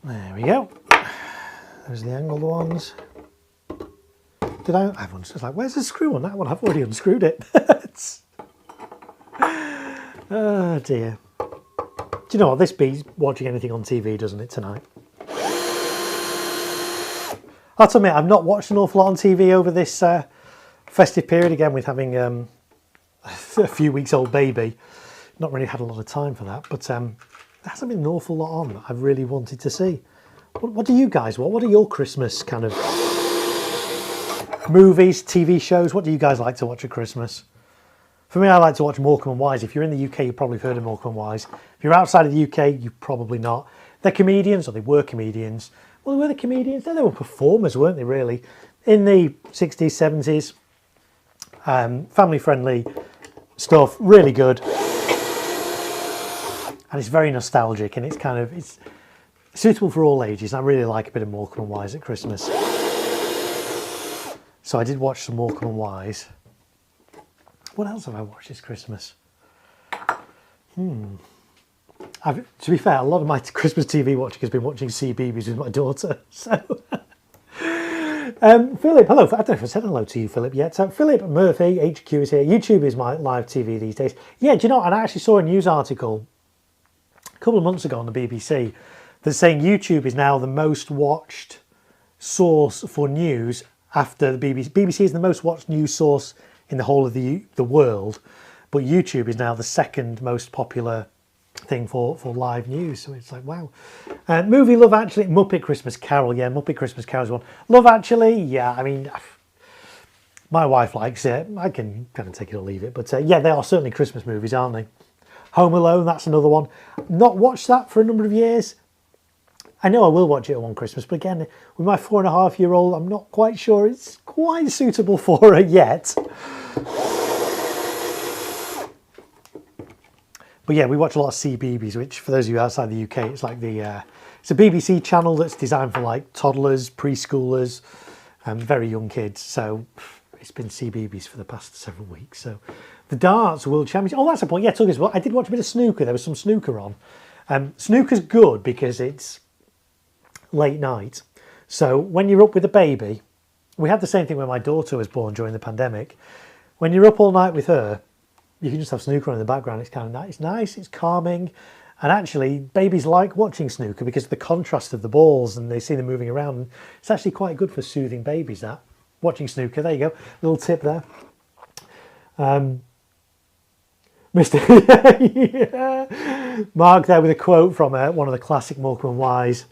Speaker 1: There we go. There's the angled ones. Did I have one? It's like, where's the screw on that one? I've already unscrewed it. Oh dear. Do you know what? This beats watching anything on TV, doesn't it, tonight? I'll admit, I've not watched an awful lot on TV over this festive period, again with having a few weeks old baby. Not really had a lot of time for that, but there hasn't been an awful lot on that I've really wanted to see. What do you guys want? What are your Christmas kind of movies, TV shows? What do you guys like to watch at Christmas? For me, I like to watch Morecambe and Wise. If you're in the UK, you've probably heard of Morecambe and Wise. If you're outside of the UK, you've probably not. They're comedians, or they were comedians. Well, were they comedians? They were performers, weren't they, really? In the 60s, 70s. Family-friendly stuff, really good. And it's very nostalgic, and it's suitable for all ages. I really like a bit of Morecambe and Wise at Christmas. So I did watch some Morecambe and Wise. What else have I watched this Christmas? To be fair, a lot of my Christmas TV watching has been watching CBeebies with my daughter. So, Philip, hello. I don't know if I said hello to you, Philip, yet. So Philip Murphy, HQ, is here. YouTube is my live TV these days. Yeah, do you know what? I actually saw a news article a couple of months ago on the BBC that's saying YouTube is now the most watched source for news after the BBC. BBC is the most watched news source in the whole of the world, but YouTube is now the second most popular thing for live news. So it's like, wow. Movie Love Actually, Muppet Christmas Carol. Yeah, Muppet Christmas Carol is one. Love Actually, yeah, I mean, my wife likes it. I can kind of take it or leave it, but yeah, they are certainly Christmas movies, aren't they? Home Alone, that's another one. Not watched that for a number of years. I know I will watch it at one Christmas, but again, with my 4.5-year-old, I'm not quite sure it's quite suitable for her yet. But yeah, we watch a lot of CBeebies, which for those of you outside the UK, it's like it's a BBC channel that's designed for like toddlers, preschoolers, and very young kids. So it's been CBeebies for the past several weeks. So the Darts World Championship. Oh, that's a point. Yeah, talking about, I did watch a bit of snooker. There was some snooker on. Snooker's good because it's late night. So when you're up with a baby, we had the same thing when my daughter was born during the pandemic. When you're up all night with her, you can just have snooker on in the background. It's kind of nice. It's nice, it's calming. And actually, babies like watching snooker because of the contrast of the balls and they see them moving around. It's actually quite good for soothing babies, that. Watching snooker, there you go. Little tip there. Mr. yeah. Mark there with a quote from one of the classic Morecambe and Wise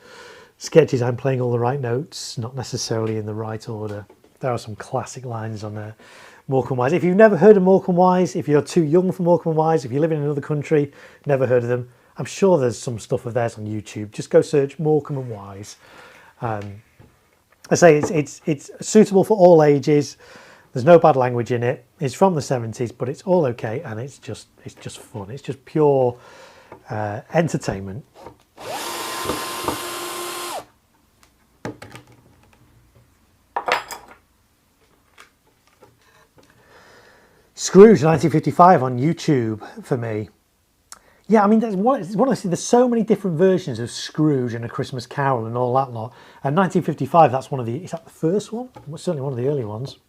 Speaker 1: sketches. I'm playing all the right notes, not necessarily in the right order. There are some classic lines on there. Morecambe and Wise. If you've never heard of Morecambe and Wise, if you're too young for Morecambe and Wise, if you live in another country, never heard of them, I'm sure there's some stuff of theirs on YouTube. Just go search Morecambe and Wise. I say it's suitable for all ages. There's no bad language in it. It's from the 70s, but it's all okay, and it's just fun. It's just pure entertainment. Scrooge 1955 on YouTube for me. Yeah, I mean, there's so many different versions of Scrooge and A Christmas Carol and all that lot. And 1955, that's one of the, is that the first one? Well, certainly one of the early ones.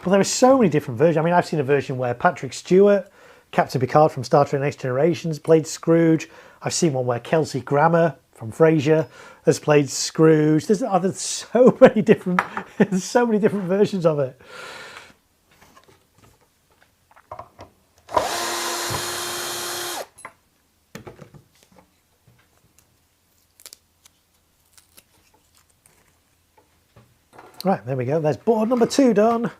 Speaker 1: Well, there are so many different versions. I mean, I've seen a version where Patrick Stewart, Captain Picard from Star Trek Next Generations, played Scrooge. I've seen one where Kelsey Grammer from Frasier has played Scrooge. There's so many different versions of it. Right, there we go. There's board number 2 done.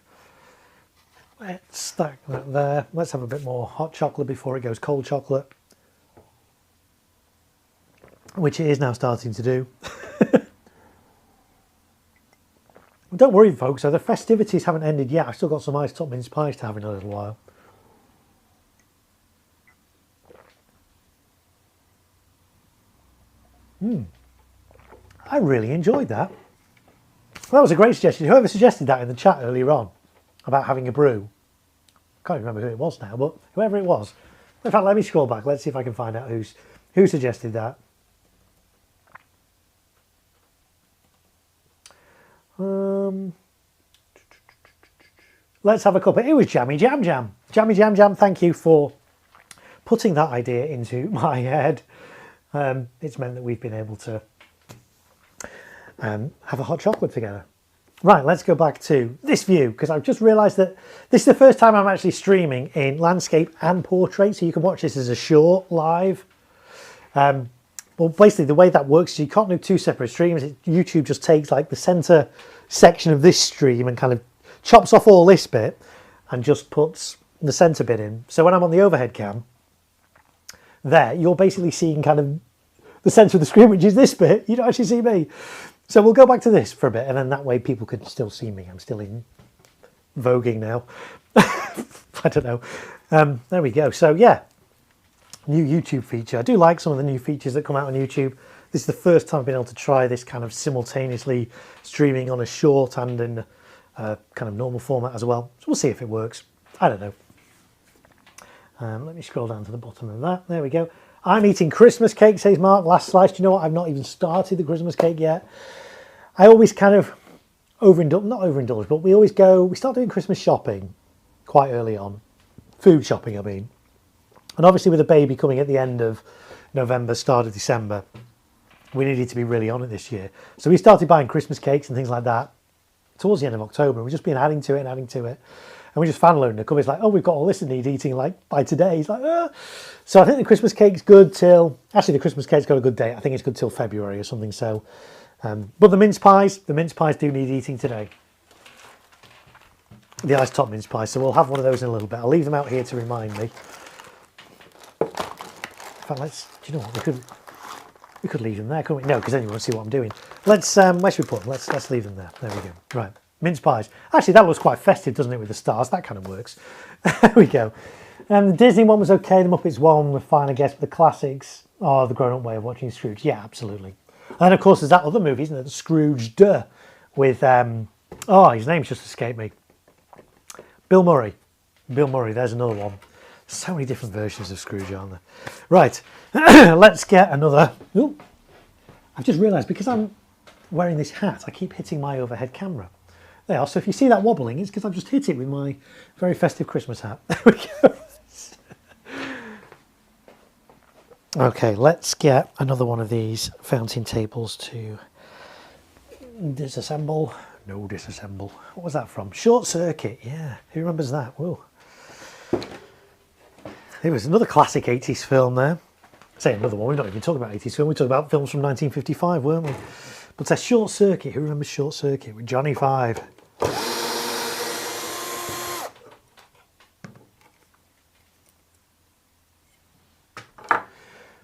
Speaker 1: Let's stack that there. Let's have a bit more hot chocolate before it goes cold chocolate, which it is now starting to do. Don't worry, folks, so the festivities haven't ended yet. I've still got some iced top mince pies to have in a little while. I really enjoyed that. That was a great suggestion. Whoever suggested that in the chat earlier on about having a brew, I can't remember who it was now, but whoever it was. In fact, let me scroll back. Let's see if I can find out who suggested that. Let's have a cup. It was Jammy Jam Jam. Jammy Jam Jam, thank you for putting that idea into my head. It's meant that we've been able to have a hot chocolate together. Right, let's go back to this view, because I've just realised that this is the first time I'm actually streaming in landscape and portrait, so you can watch this as a short live. Well, basically the way that works is you can't do 2 separate streams. YouTube just takes like the centre section of this stream and kind of chops off all this bit and just puts the centre bit in. So when I'm on the overhead cam there, you're basically seeing kind of the centre of the screen, which is this bit. You don't actually see me. So we'll go back to this for a bit, and then that way people can still see me. I'm still in voguing now. I don't know. There we go. So yeah, new YouTube feature. I do like some of the new features that come out on YouTube. This is the first time I've been able to try this kind of simultaneously streaming on a short and in a kind of normal format as well. So we'll see if it works. I don't know. Let me scroll down to the bottom of that. There we go. I'm eating Christmas cake, says Mark. Last slice. Do you know what? I've not even started the Christmas cake yet. I always kind of not overindulge, but we start doing Christmas shopping quite early on. Food shopping, I mean. And obviously with the baby coming at the end of November, start of December, we needed to be really on it this year. So we started buying Christmas cakes and things like that towards the end of October. We've just been adding to it and adding to it. And we just fan loading the cupboards like, oh, we've got all this that need eating like by today. He's like, ah. So I think the Christmas cake's good till, actually the Christmas cake's got a good date. I think it's good till February or something. So, but the mince pies do need eating today. The iced top mince pies. So we'll have one of those in a little bit. I'll leave them out here to remind me. In fact, do you know what? We could leave them there, couldn't we? No, because then you won't see what I'm doing. Where should we put them? Let's leave them there. There we go. Right. Mince pies. Actually, that looks quite festive, doesn't it, with the stars? That kind of works. There we go. The Disney one was okay. The Muppets one was fine, I guess. But the classics are the grown-up way of watching Scrooge. Yeah, absolutely. And then, of course, there's that other movie, isn't it? Scrooged with, his name's just escaped me. Bill Murray. Bill Murray, there's another one. So many different versions of Scrooge, aren't there? Right. Let's get another. Ooh. I've just realised, because I'm wearing this hat, I keep hitting my overhead camera. There, so if you see that wobbling, it's because I've just hit it with my very festive Christmas hat. There we go. Okay, let's get another one of these fountain tables to disassemble. No, disassemble. What was that from? Short Circuit, yeah. Who remembers that? Whoa. It was another classic 80s film there. I say another one, we're not even talking about 80s film, we're talking about films from 1955, weren't we? But it's Short Circuit. Who remembers Short Circuit with Johnny Five?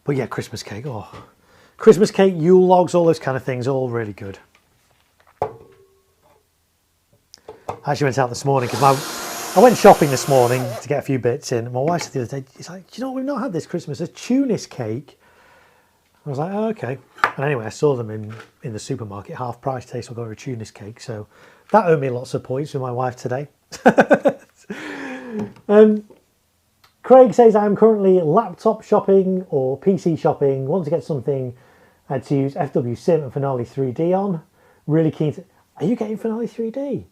Speaker 1: But yeah, Christmas cake. Oh, Christmas cake, Yule logs, all those kind of things, all really good. I actually went out this morning because I went shopping this morning to get a few bits in. And my wife said the other day, she's like, do you know what we've not had this Christmas? A Tunis cake. I was like, oh, okay. And anyway, I saw them in the supermarket, half price today, so I got her a Tunis cake. So that earned me lots of points with my wife today. Craig says, I'm currently laptop shopping or PC shopping. Want to get something to use FW Sim and Finale 3D on. Really keen to... Are you getting Finale 3D?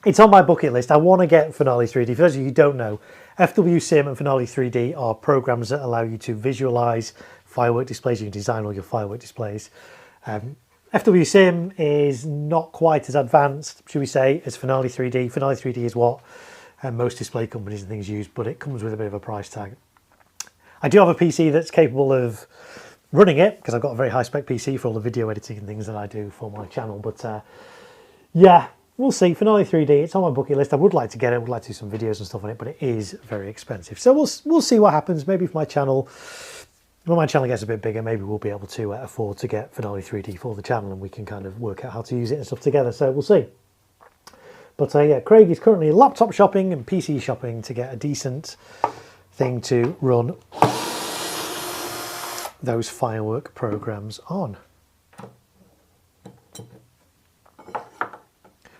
Speaker 1: It's on my bucket list. I want to get Finale 3D. For those of you who don't know, FW Sim and Finale 3D are programs that allow you to visualize firework displays. You can design all your firework displays. FW Sim is not quite as advanced, should we say, as Finale 3D. Finale 3D is what most display companies and things use, but it comes with a bit of a price tag. I do have a PC that's capable of running it, because I've got a very high spec PC for all the video editing and things that I do for my channel, but yeah, we'll see. Finale 3D, it's on my bucket list. I would like to get it. I would like to do some videos and stuff on it, but it is very expensive. So we'll see what happens. Maybe if my channel, when my channel gets a bit bigger, maybe we'll be able to afford to get Finale 3D for the channel, and we can kind of work out how to use it and stuff together. So we'll see. But yeah, Craig is currently laptop shopping and PC shopping to get a decent thing to run those firework programs on.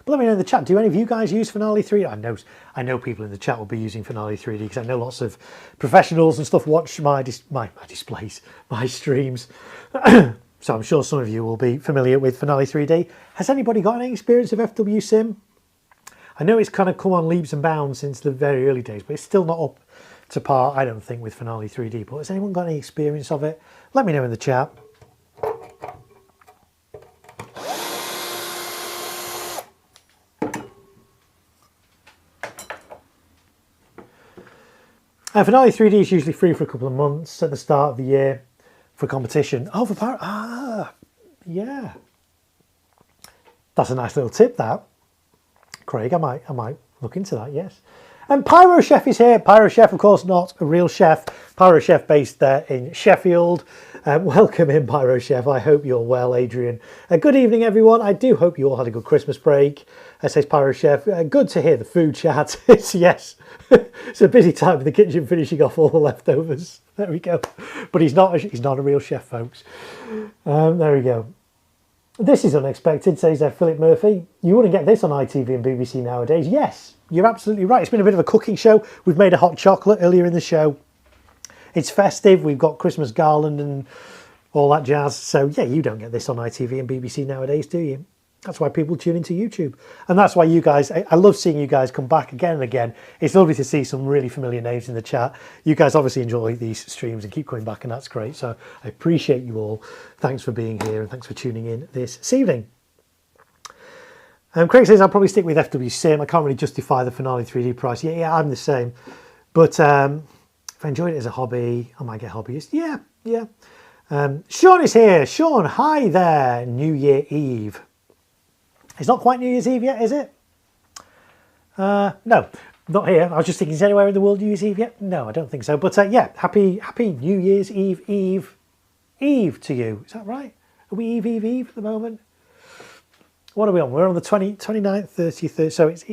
Speaker 1: But let me know in the chat, do any of you guys use Finale 3D? I know people in the chat will be using Finale 3D because I know lots of professionals and stuff watch my displays, my streams. So I'm sure some of you will be familiar with Finale 3D. Has anybody got any experience of FW Sim? I know it's kind of come on leaps and bounds since the very early days, but it's still not up to par, I don't think, with Finale 3D. But has anyone got any experience of it? Let me know in the chat. Finale 3D is usually free for a couple of months at the start of the year for competition. Oh, for yeah. That's a nice little tip, that. Craig, I might look into that, yes. And Pyro Chef is here. Pyro Chef, of course, not a real chef. Pyro Chef based there in Sheffield. Welcome in, Pyro Chef. I hope you're well, Adrian. Good evening, everyone. I do hope you all had a good Christmas break. Says Pyro Chef. Good to hear the food chat. Yes, it's a busy time in the kitchen finishing off all the leftovers. There we go. But he's not a real chef, folks. There we go. This is unexpected, says Philip Murphy. You wouldn't get this on ITV and BBC nowadays. Yes, you're absolutely right. It's been a bit of a cooking show. We've made a hot chocolate earlier in the show. It's festive. We've got Christmas garland and all that jazz. So yeah, you don't get this on ITV and BBC nowadays, do you? That's why people tune into YouTube. And that's why you guys, I love seeing you guys come back again and again. It's lovely to see some really familiar names in the chat. You guys obviously enjoy these streams and keep coming back, and that's great. So I appreciate you all. Thanks for being here and thanks for tuning in this evening. Craig says, I'll probably stick with FW Sim. I can't really justify the Finale 3D price. Yeah, I'm the same. But if I enjoyed it as a hobby, I might get hobbyists. Yeah. Sean is here. Sean, hi there. New Year Eve. It's not quite New Year's Eve yet, is it? No, not here. I was just thinking, is anywhere in the world New Year's Eve yet? No, I don't think so. But yeah, happy New Year's Eve to you. Is that right? Are we Eve at the moment? What are we on? We're on the 29th, 30th. So it's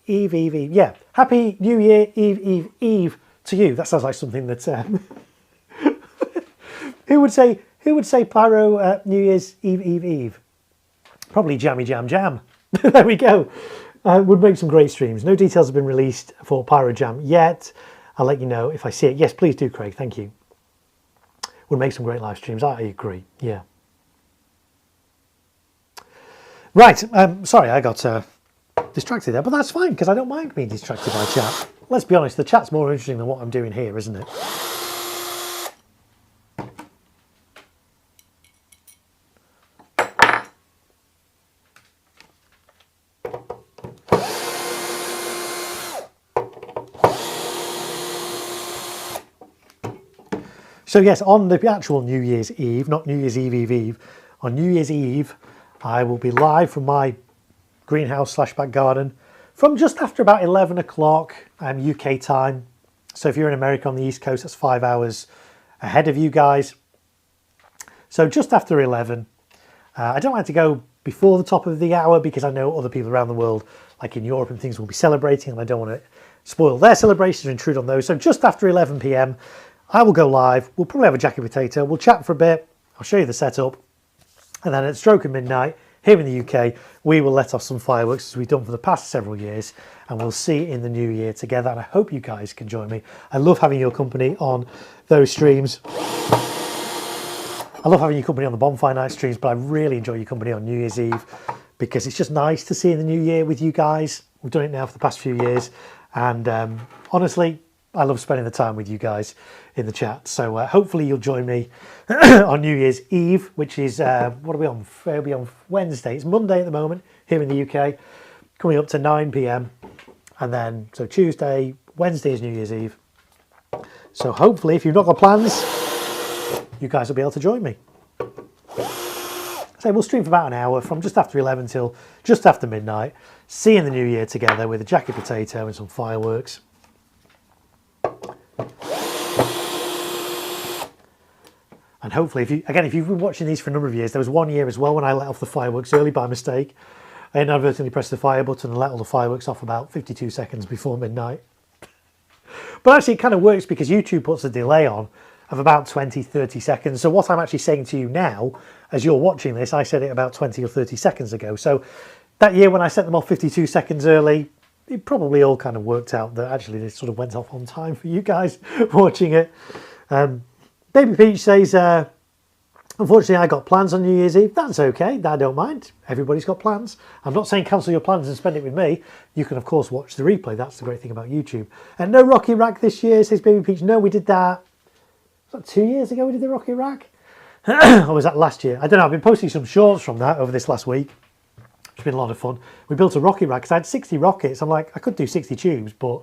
Speaker 1: Eve. Yeah, happy New Year Eve to you. That sounds like something that who would say Pyro New Year's Eve? Probably Jammy Jam. There we go. Would make some great streams. No details have been released for Pyro Jam yet. I'll let you know if I see it. Yes, please do, Craig. Thank you. Would make some great live streams. I agree. Yeah. Right. Sorry, I got distracted there, but that's fine because I don't mind being distracted by chat. Let's be honest, the chat's more interesting than what I'm doing here, isn't it? So yes, on the actual New Year's Eve, not New Year's Eve, on New Year's Eve, I will be live from my greenhouse / back garden from just after about 11 o'clock UK time. So if you're in America on the East Coast, that's 5 hours ahead of you guys. So just after 11. I don't like to go before the top of the hour because I know other people around the world, like in Europe and things, will be celebrating, and I don't want to spoil their celebrations or intrude on those. So just after 11 p.m, I will go live. We'll probably have a jacket potato. We'll chat for a bit. I'll show you the setup. And then at stroke of midnight, here in the UK, we will let off some fireworks as we've done for the past several years. And we'll see you in the new year together. And I hope you guys can join me. I love having your company on those streams. I love having your company on the Bonfire Night streams, but I really enjoy your company on New Year's Eve because it's just nice to see in the new year with you guys. We've done it now for the past few years. And honestly, I love spending the time with you guys in the chat. So hopefully you'll join me on New Year's Eve, which is, what are we on? We'll be on Wednesday. It's Monday at the moment here in the UK, coming up to 9 p.m. And then, so Tuesday, Wednesday is New Year's Eve. So hopefully, if you've not got plans, you guys will be able to join me. Let's So we'll stream for about an hour from just after 11 till just after midnight. See you in the new year together with a jacket potato and some fireworks. And hopefully, if you've been watching these for a number of years, there was one year as well when I let off the fireworks early by mistake. I inadvertently pressed the fire button and let all the fireworks off about 52 seconds before midnight. But actually, it kind of works because YouTube puts a delay on of about 20, 30 seconds. So what I'm actually saying to you now, as you're watching this, I said it about 20 or 30 seconds ago. So that year when I set them off 52 seconds early, it probably all kind of worked out that actually this sort of went off on time for you guys watching it. Baby Peach says, unfortunately I got plans on New Year's Eve. That's okay, I don't mind. Everybody's got plans. I'm not saying cancel your plans and spend it with me. You can of course watch the replay. That's the great thing about YouTube. And no Rocky Rack this year, says Baby Peach. No, we did that, was that 2 years ago we did the Rocky Rack? Or was that last year? I don't know, I've been posting some shorts from that over this last week. It's been a lot of fun. We built a rocket rack because I had 60 rockets. I'm like, I could do 60 tubes, but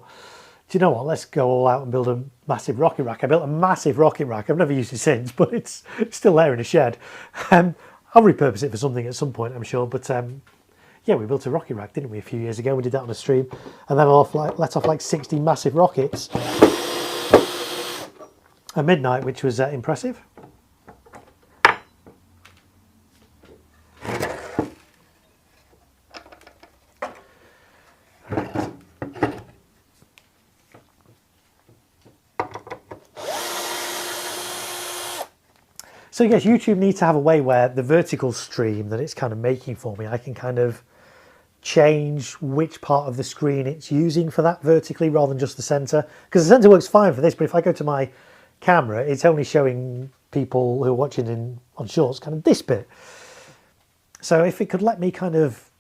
Speaker 1: do you know what? Let's go all out and build a massive rocket rack. I built a massive rocket rack. I've never used it since, but it's still there in a shed. I'll repurpose it for something at some point, I'm sure. But yeah, we built a rocket rack, didn't we, a few years ago? We did that on a stream. And then let off like 60 massive rockets at midnight, which was impressive. So yes, YouTube needs to have a way where the vertical stream that it's kind of making for me, I can kind of change which part of the screen it's using for that vertically rather than just the center. Because the center works fine for this, but if I go to my camera, it's only showing people who are watching on shorts kind of this bit. So if it could let me kind of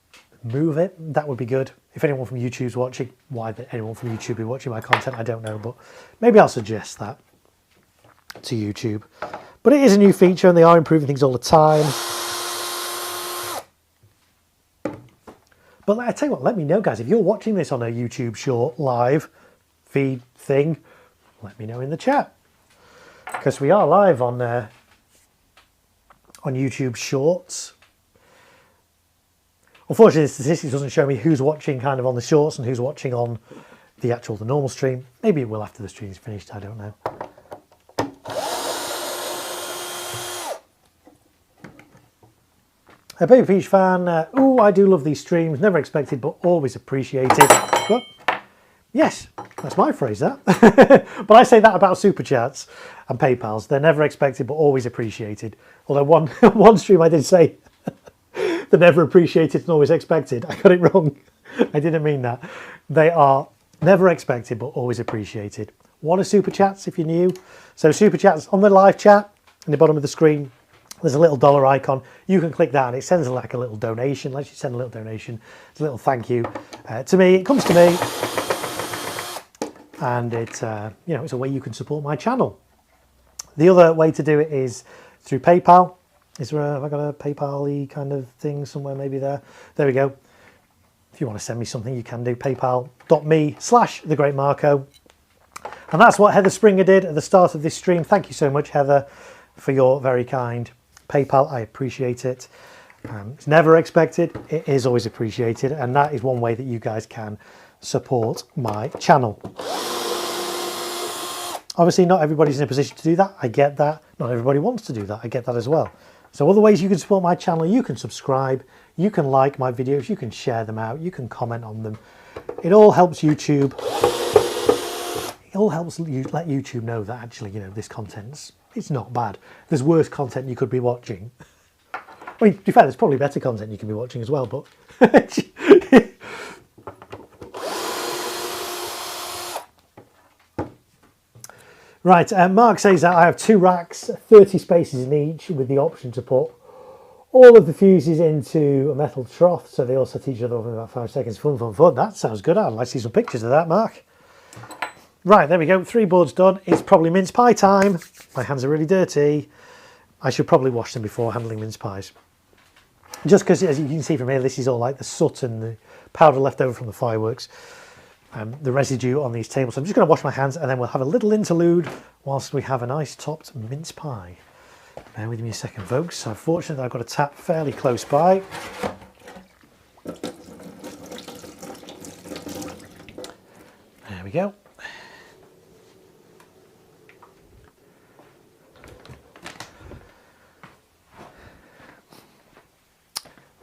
Speaker 1: move it, that would be good. If anyone from YouTube's watching, why anyone from YouTube be watching my content, I don't know, but maybe I'll suggest that to YouTube. But it is a new feature and they are improving things all the time. But I tell you what, let me know, guys, if you're watching this on a YouTube short live feed thing, let me know in the chat. Because we are live on YouTube Shorts. Unfortunately, the statistics doesn't show me who's watching kind of on the shorts and who's watching on the normal stream. Maybe it will after the stream's finished, I don't know. A Baby Peach fan, ooh, I do love these streams, never expected but always appreciated. Well, yes, that's my phrase, that. But I say that about Super Chats and PayPals. They're never expected but always appreciated. Although one stream I did say they're never appreciated and always expected. I got it wrong. I didn't mean that. They are never expected but always appreciated. What are Super Chats if you're new? So Super Chats on the live chat in the bottom of the screen. There's a little dollar icon. You can click that and it sends like a little donation. Lets you send a little donation. It's a little thank you to me. It comes to me, and it's it's a way you can support my channel. The other way to do it is through PayPal. Have I got a PayPal-y kind of thing somewhere? Maybe there. There we go. If you want to send me something, you can do PayPal.me/The Great Marko. And that's what Heather Springer did at the start of this stream. Thank you so much, Heather, for your very kind PayPal. I appreciate it. It's never expected. It is always appreciated. And that is one way that you guys can support my channel. Obviously, not everybody's in a position to do that. I get that. Not everybody wants to do that. I get that as well. So other ways you can support my channel, you can subscribe, you can like my videos, you can share them out, you can comment on them. It all helps YouTube. It all helps you let YouTube know that actually, this content's it's not bad. There's worse content you could be watching. I mean, to be fair, there's probably better content you can be watching as well, but right, Mark says that I have 2 racks, 30 spaces in each, with the option to put all of the fuses into a metal trough, so they all set each other off in about 5 seconds. Fun, fun, fun. That sounds good. I'd like to see some pictures of that, Mark. Right, there we go. 3 boards done. It's probably mince pie time. My hands are really dirty. I should probably wash them before handling mince pies. Just because, as you can see from here, this is all like the soot and the powder left over from the fireworks. The residue on these tables. So I'm just going to wash my hands and then we'll have a little interlude whilst we have an ice-topped mince pie. Bear with me a second, folks. So fortunately, I've got a tap fairly close by. There we go.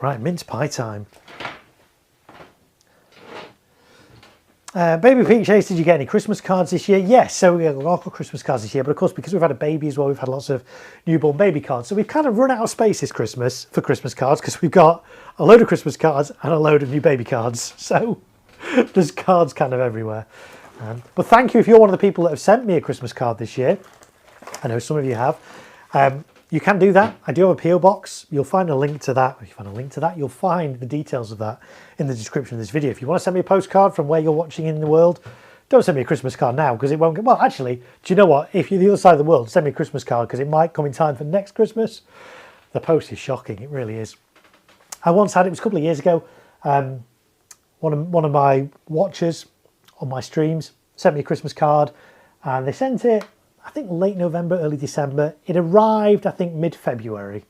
Speaker 1: Right, mince pie time. Baby Pete Chase, did you get any Christmas cards this year? Yes, so we got a lot of Christmas cards this year, but of course, because we've had a baby as well, we've had lots of newborn baby cards. So we've kind of run out of space this Christmas for Christmas cards because we've got a load of Christmas cards and a load of new baby cards. So there's cards kind of everywhere. But thank you if you're one of the people that have sent me a Christmas card this year. I know some of you have. You can do that. I do have a PO box. You'll find a link to that. If you find a link to that, you'll find the details of that in the description of this video. If you want to send me a postcard from where you're watching in the world, don't send me a Christmas card now because it won't get... Well, actually, do you know what? If you're the other side of the world, send me a Christmas card because it might come in time for next Christmas. The post is shocking. It really is. I once had, it was a couple of years ago, one of my watchers on my streams sent me a Christmas card and they sent it, I think late November, early December. It arrived, I think, mid-February.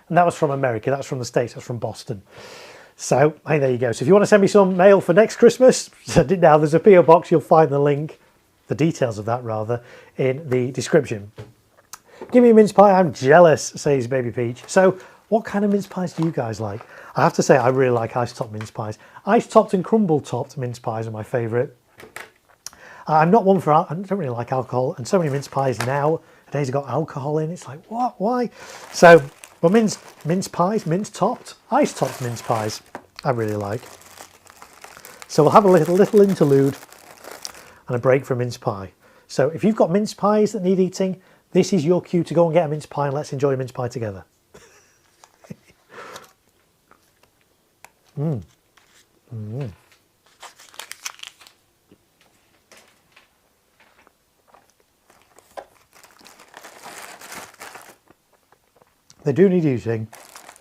Speaker 1: And that was from America. That's from the States. That's from Boston. So, hey, there you go. So if you want to send me some mail for next Christmas, send it now. There's a PO box. You'll find the link, the details of that, rather, in the description. Give me a mince pie. I'm jealous, says Baby Peach. So what kind of mince pies do you guys like? I have to say, I really like ice-topped mince pies. Ice-topped and crumble-topped mince pies are my favourite. I'm not one for, I don't really like alcohol, and so many mince pies nowadays have got alcohol in. It's like, what, why? So, but mince pies, mince-topped, ice-topped mince pies, I really like. So we'll have a little interlude and a break for mince pie. So if you've got mince pies that need eating, this is your cue to go and get a mince pie and let's enjoy a mince pie together. Mmm. Mmm. They do need eating,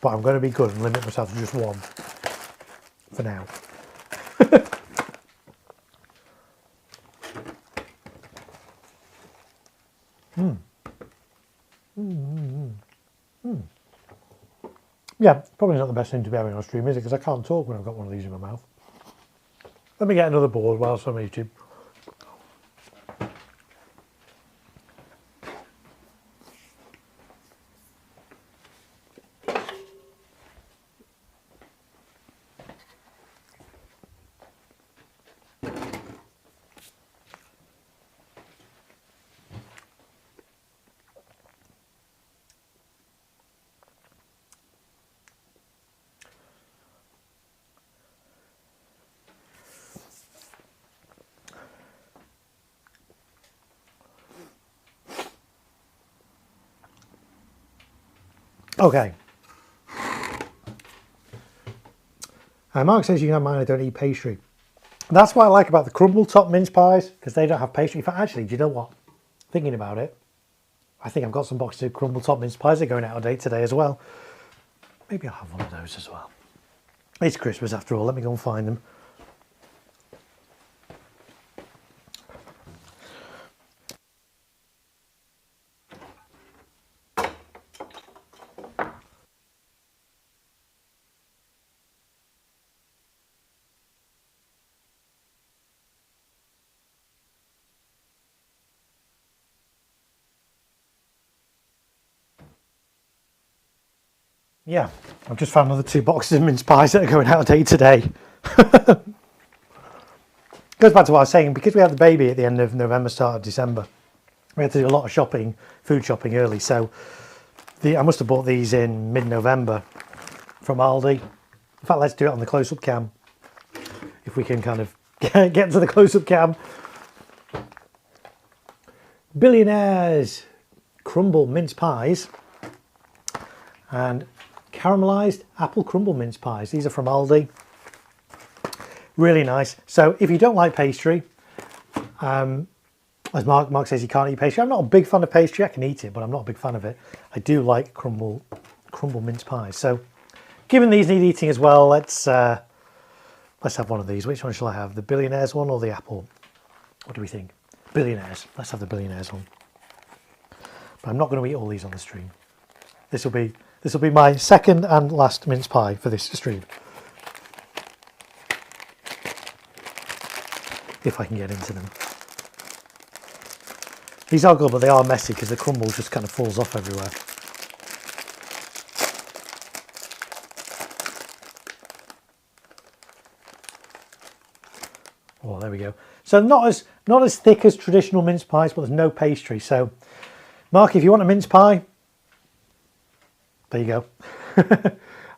Speaker 1: but I'm going to be good and limit myself to just one for now. Yeah, probably not the best thing to be having on stream, is it? Because I can't talk when I've got one of these in my mouth. Let me get another board whilst I'm eating. Okay. Mark says you can have mine, I don't eat pastry. That's what I like about the crumble top mince pies, because they don't have pastry. In fact, actually, do you know what? Thinking about it, I think I've got some boxes of crumble top mince pies that are going out of date today as well. Maybe I'll have one of those as well. It's Christmas after all, let me go and find them. Yeah, I've just found another 2 boxes of mince pies that are going out of date today. Goes back to what I was saying, because we had the baby at the end of November, start of December, we had to do a lot of shopping, food shopping early. So I must have bought these in mid-November from Aldi. In fact, let's do it on the close-up cam, if we can kind of get to the close-up cam. Billionaires crumble mince pies and caramelized apple crumble mince pies. These are from Aldi. Really nice. So if you don't like pastry, as Mark says, you can't eat pastry. I'm not a big fan of pastry. I can eat it, but I'm not a big fan of it. I do like crumble mince pies. So given these need eating as well, let's have one of these. Which one shall I have? The Billionaires one or the apple? What do we think? Billionaires. Let's have the Billionaires one. But I'm not going to eat all these on the stream. this will be my second and last mince pie for this stream. If I can get into them. These are good, but they are messy because the crumble just kind of falls off everywhere. Oh, there we go. So not as thick as traditional mince pies, but there's no pastry. So, Mark, if you want a mince pie, there you go.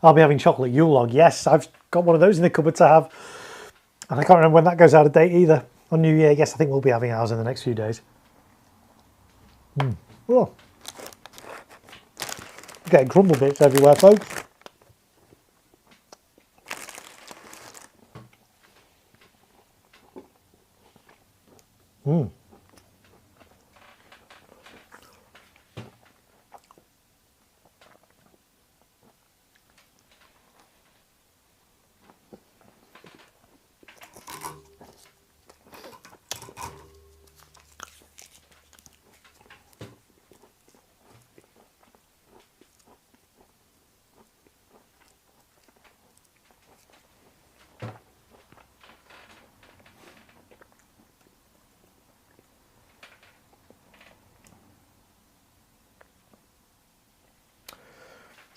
Speaker 1: I'll be having chocolate Yule log. Yes, I've got one of those in the cupboard to have. And I can't remember when that goes out of date either. On New Year, yes, I think we'll be having ours in the next few days. Oh. Getting crumble bits everywhere, folks.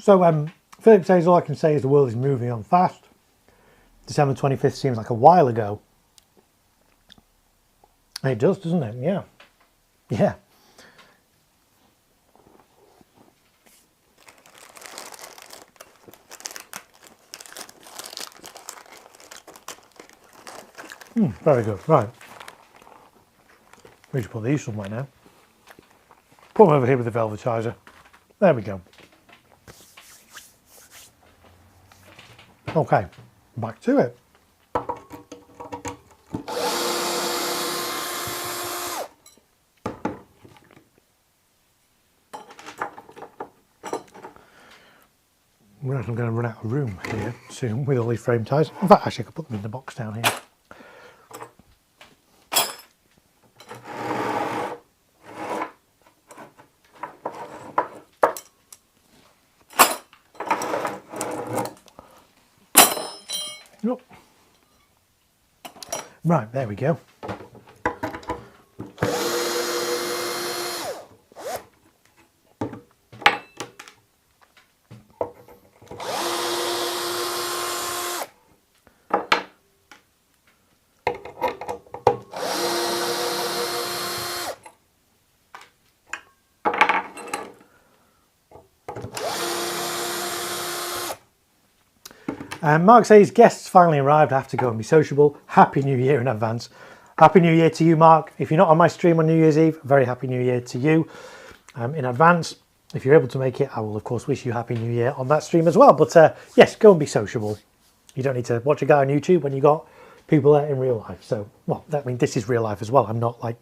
Speaker 1: So Philip says, all I can say is the world is moving on fast. December 25th seems like a while ago. And it does, doesn't it? Yeah. Yeah. Very good. Right. We should put these somewhere now. Put them over here with the velvetizer. There we go. Okay, back to it. Right, I'm going to run out of room here soon with all these frame ties. In fact, actually I could put them in the box down here. Right, there we go. Mark says, guests finally arrived. I have to go and be sociable. Happy New Year in advance. Happy New Year to you, Mark. If you're not on my stream on New Year's Eve, very Happy New Year to you in advance. If you're able to make it, I will, of course, wish you Happy New Year on that stream as well. But yes, go and be sociable. You don't need to watch a guy on YouTube when you've got people there in real life. So, well, I mean, this is real life as well. I'm not like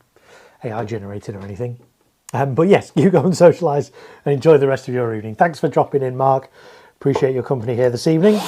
Speaker 1: AI generated or anything. But yes, you go and socialise and enjoy the rest of your evening. Thanks for dropping in, Mark. Appreciate your company here this evening.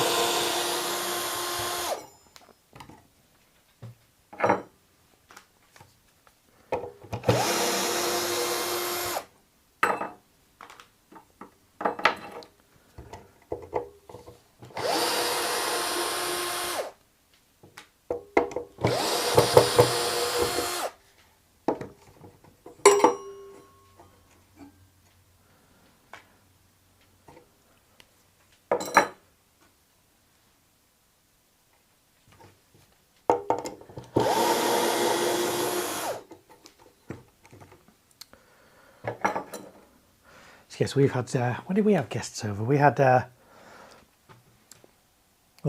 Speaker 1: Yes, we've had, when did we have guests over? We had, the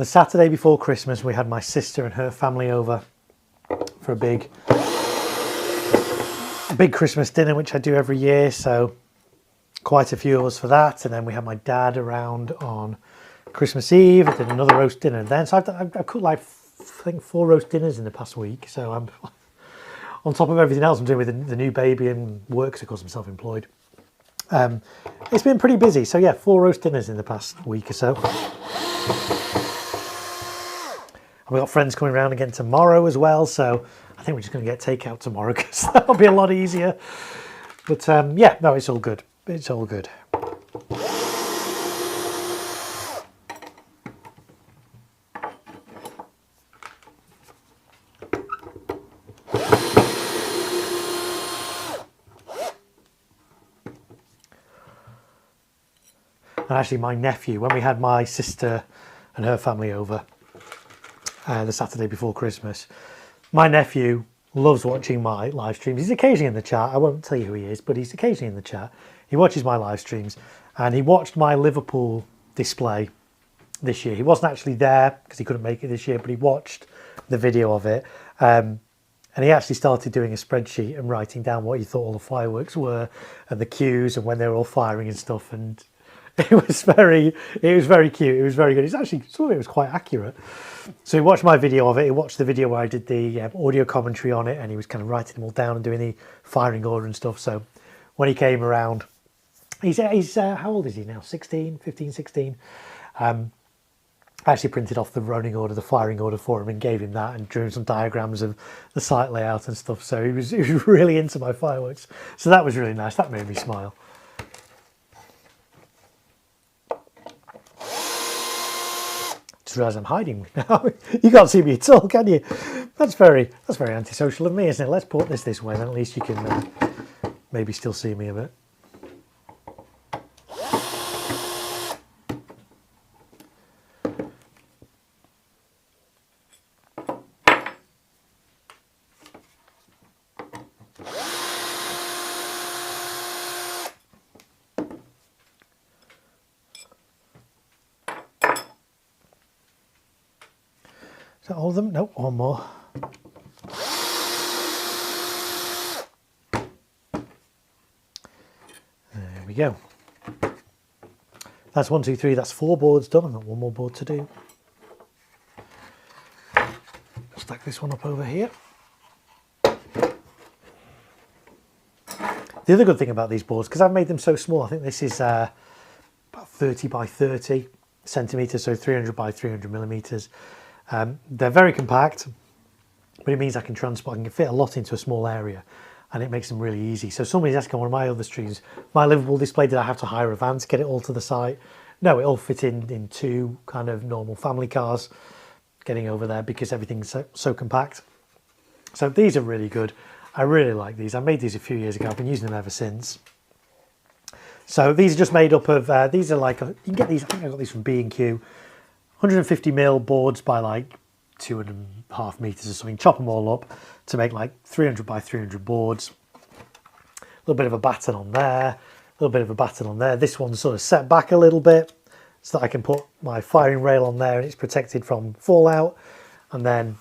Speaker 1: Saturday before Christmas, we had my sister and her family over for a big Christmas dinner, which I do every year. So quite a few of us for that. And then we had my dad around on Christmas Eve. I did another roast dinner then. So I've cooked like, I think 4 roast dinners in the past week. So I'm on top of everything else I'm doing with the new baby and work, because of course I'm self-employed. It's been pretty busy, so yeah, 4 roast dinners in the past week or so. And we've got friends coming around again tomorrow as well, so I think we're just going to get takeout tomorrow because that'll be a lot easier. But yeah, no, it's all good. It's all good. And actually my nephew, when we had my sister and her family over the Saturday before Christmas, my nephew loves watching my live streams. He's occasionally in the chat. I won't tell you who he is, but he's occasionally in the chat. He watches my live streams, and he watched my Liverpool display this year. He wasn't actually there because he couldn't make it this year, but he watched the video of it. And he actually started doing a spreadsheet and writing down what he thought all the fireworks were and the cues and when they were all firing and stuff. And it was very cute. It was very good. It's actually, some of it was quite accurate. So he watched my video of it. He watched the video where I did the audio commentary on it, and he was kind of writing them all down and doing the firing order and stuff. So when he came around, he's how old is he now? 15, 16. I actually printed off the running order, the firing order for him, and gave him that and drew some diagrams of the site layout and stuff. So he was really into my fireworks. So that was really nice. That made me smile. Just realised I'm hiding now. You can't see me at all, can you? That's very antisocial of me, isn't it? Let's put this way, then at least you can maybe still see me a bit. Is that all of them? Nope, one more. There we go. That's 1, 2, 3. That's 4 boards done. I've got one more board to do. Stack this one up over here. The other good thing about these boards, because I've made them so small, I think this is about 30 by 30 centimetres, so 300 by 300 millimetres. They're very compact, but it means I can fit a lot into a small area, and it makes them really easy. So somebody's asking on one of my other streams, my Liverpool display, did I have to hire a van to get it all to the site? No, it all fit in 2 kind of normal family cars getting over there because everything's so compact. So these are really good. I really like these. I made these a few years ago. I've been using them ever since. So these are just made up of, these are like, you can get these, I think I got these from B&Q. 150mm boards by like 2.5 meters or something. Chop them all up to make like 300 by 300 boards. A little bit of a batten on there, a little bit of a batten on there. This one's sort of set back a little bit so that I can put my firing rail on there and it's protected from fallout. And then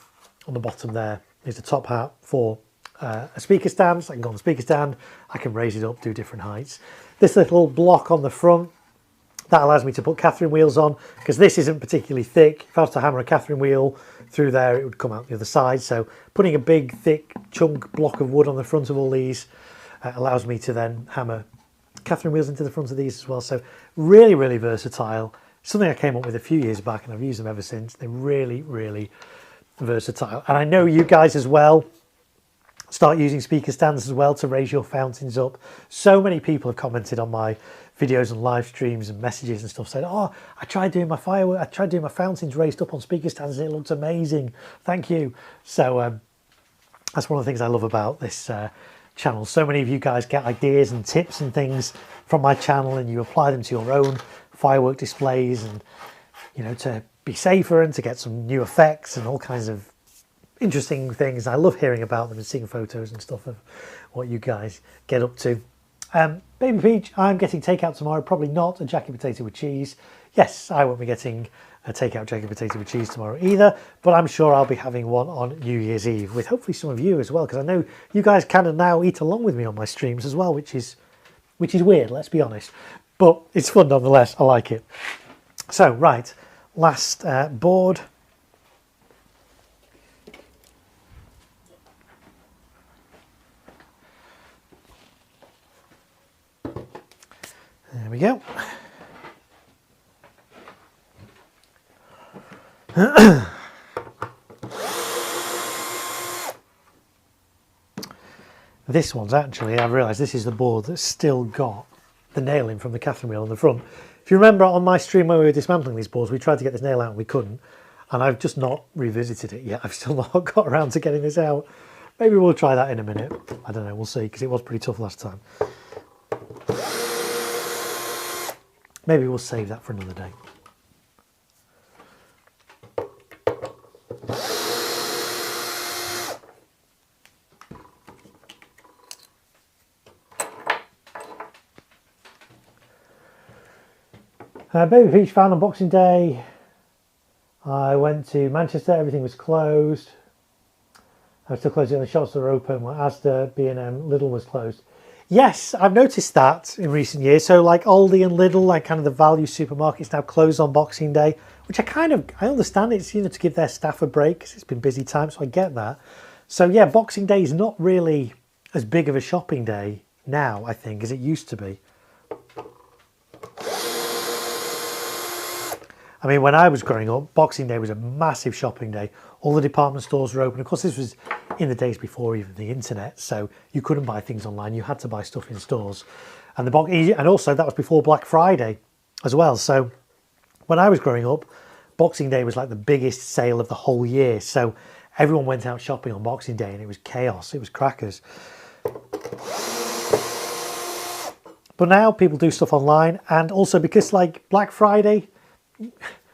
Speaker 1: on the bottom there is a top hat for a speaker stand. So I can go on the speaker stand, I can raise it up, do different heights. This little block on the front, that allows me to put Catherine wheels on, because this isn't particularly thick. If I was to hammer a Catherine wheel through there, it would come out the other side. So putting a big, thick chunk block of wood on the front of all these allows me to then hammer Catherine wheels into the front of these as well. So really, really versatile. Something I came up with a few years back, and I've used them ever since. They're really, really versatile. And I know you guys as well start using speaker stands as well to raise your fountains up. So many people have commented on my videos and live streams and messages and stuff saying, oh, I tried doing my fountains raised up on speaker stands and it looked amazing. Thank you. So that's one of the things I love about this channel. So many of you guys get ideas and tips and things from my channel, and you apply them to your own firework displays, and you know, to be safer and to get some new effects and all kinds of interesting things. I love hearing about them and seeing photos and stuff of what you guys get up to. Baby Peach, I'm getting takeout tomorrow. Probably not a jacket potato with cheese. Yes, I won't be getting a takeout jacket potato with cheese tomorrow either, but I'm sure I'll be having one on New Year's Eve with hopefully some of you as well, because I know you guys kind of now eat along with me on my streams as well, which is weird, let's be honest, but it's fun nonetheless. I like it. So right, last board. There we go. This one's actually, I've realised this is the board that's still got the nail in from the Catherine wheel on the front. If you remember on my stream when we were dismantling these boards, we tried to get this nail out and we couldn't. And I've just not revisited it yet. I've still not got around to getting this out. Maybe we'll try that in a minute. I don't know, we'll see, because it was pretty tough last time. maybe we'll save that for another day. Baby Peach found on Boxing Day. I went to Manchester, everything was closed. I was still closed, the only shops that were open were Asda, B&M, Lidl was closed. Yes, I've noticed that in recent years. So like Aldi and Lidl, like kind of the value supermarkets now closed on Boxing Day, which I understand. It's, you know, to give their staff a break because it's been busy time, so I get that. So yeah, Boxing Day is not really as big of a shopping day now, I think, as it used to be. I mean, when I was growing up, Boxing Day was a massive shopping day. All the department stores were open. Of course, this was in the days before even the internet, so you couldn't buy things online. You had to buy stuff in stores. And also that was before Black Friday as well. So when I was growing up, Boxing Day was like the biggest sale of the whole year. So everyone went out shopping on Boxing Day and it was chaos. It was crackers. But now people do stuff online, and also because like Black Friday,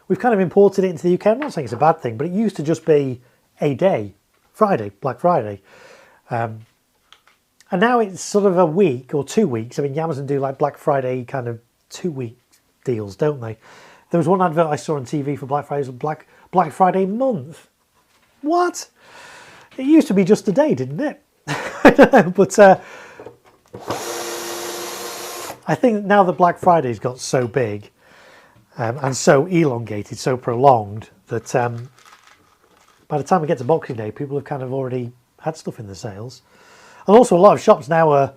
Speaker 1: we've kind of imported it into the UK. I'm not saying it's a bad thing, but it used to just be a day, Friday, Black Friday. And now it's sort of a week or 2 weeks. I mean, Amazon do like Black Friday kind of 2-week deals, don't they? There was one advert I saw on TV for Black Friday, Black Friday month. What? It used to be just a day, didn't it? I don't know, but I think now that Black Friday's got so big, and so elongated, so prolonged, that by the time we get to Boxing Day, people have kind of already had stuff in the sales. And also a lot of shops now are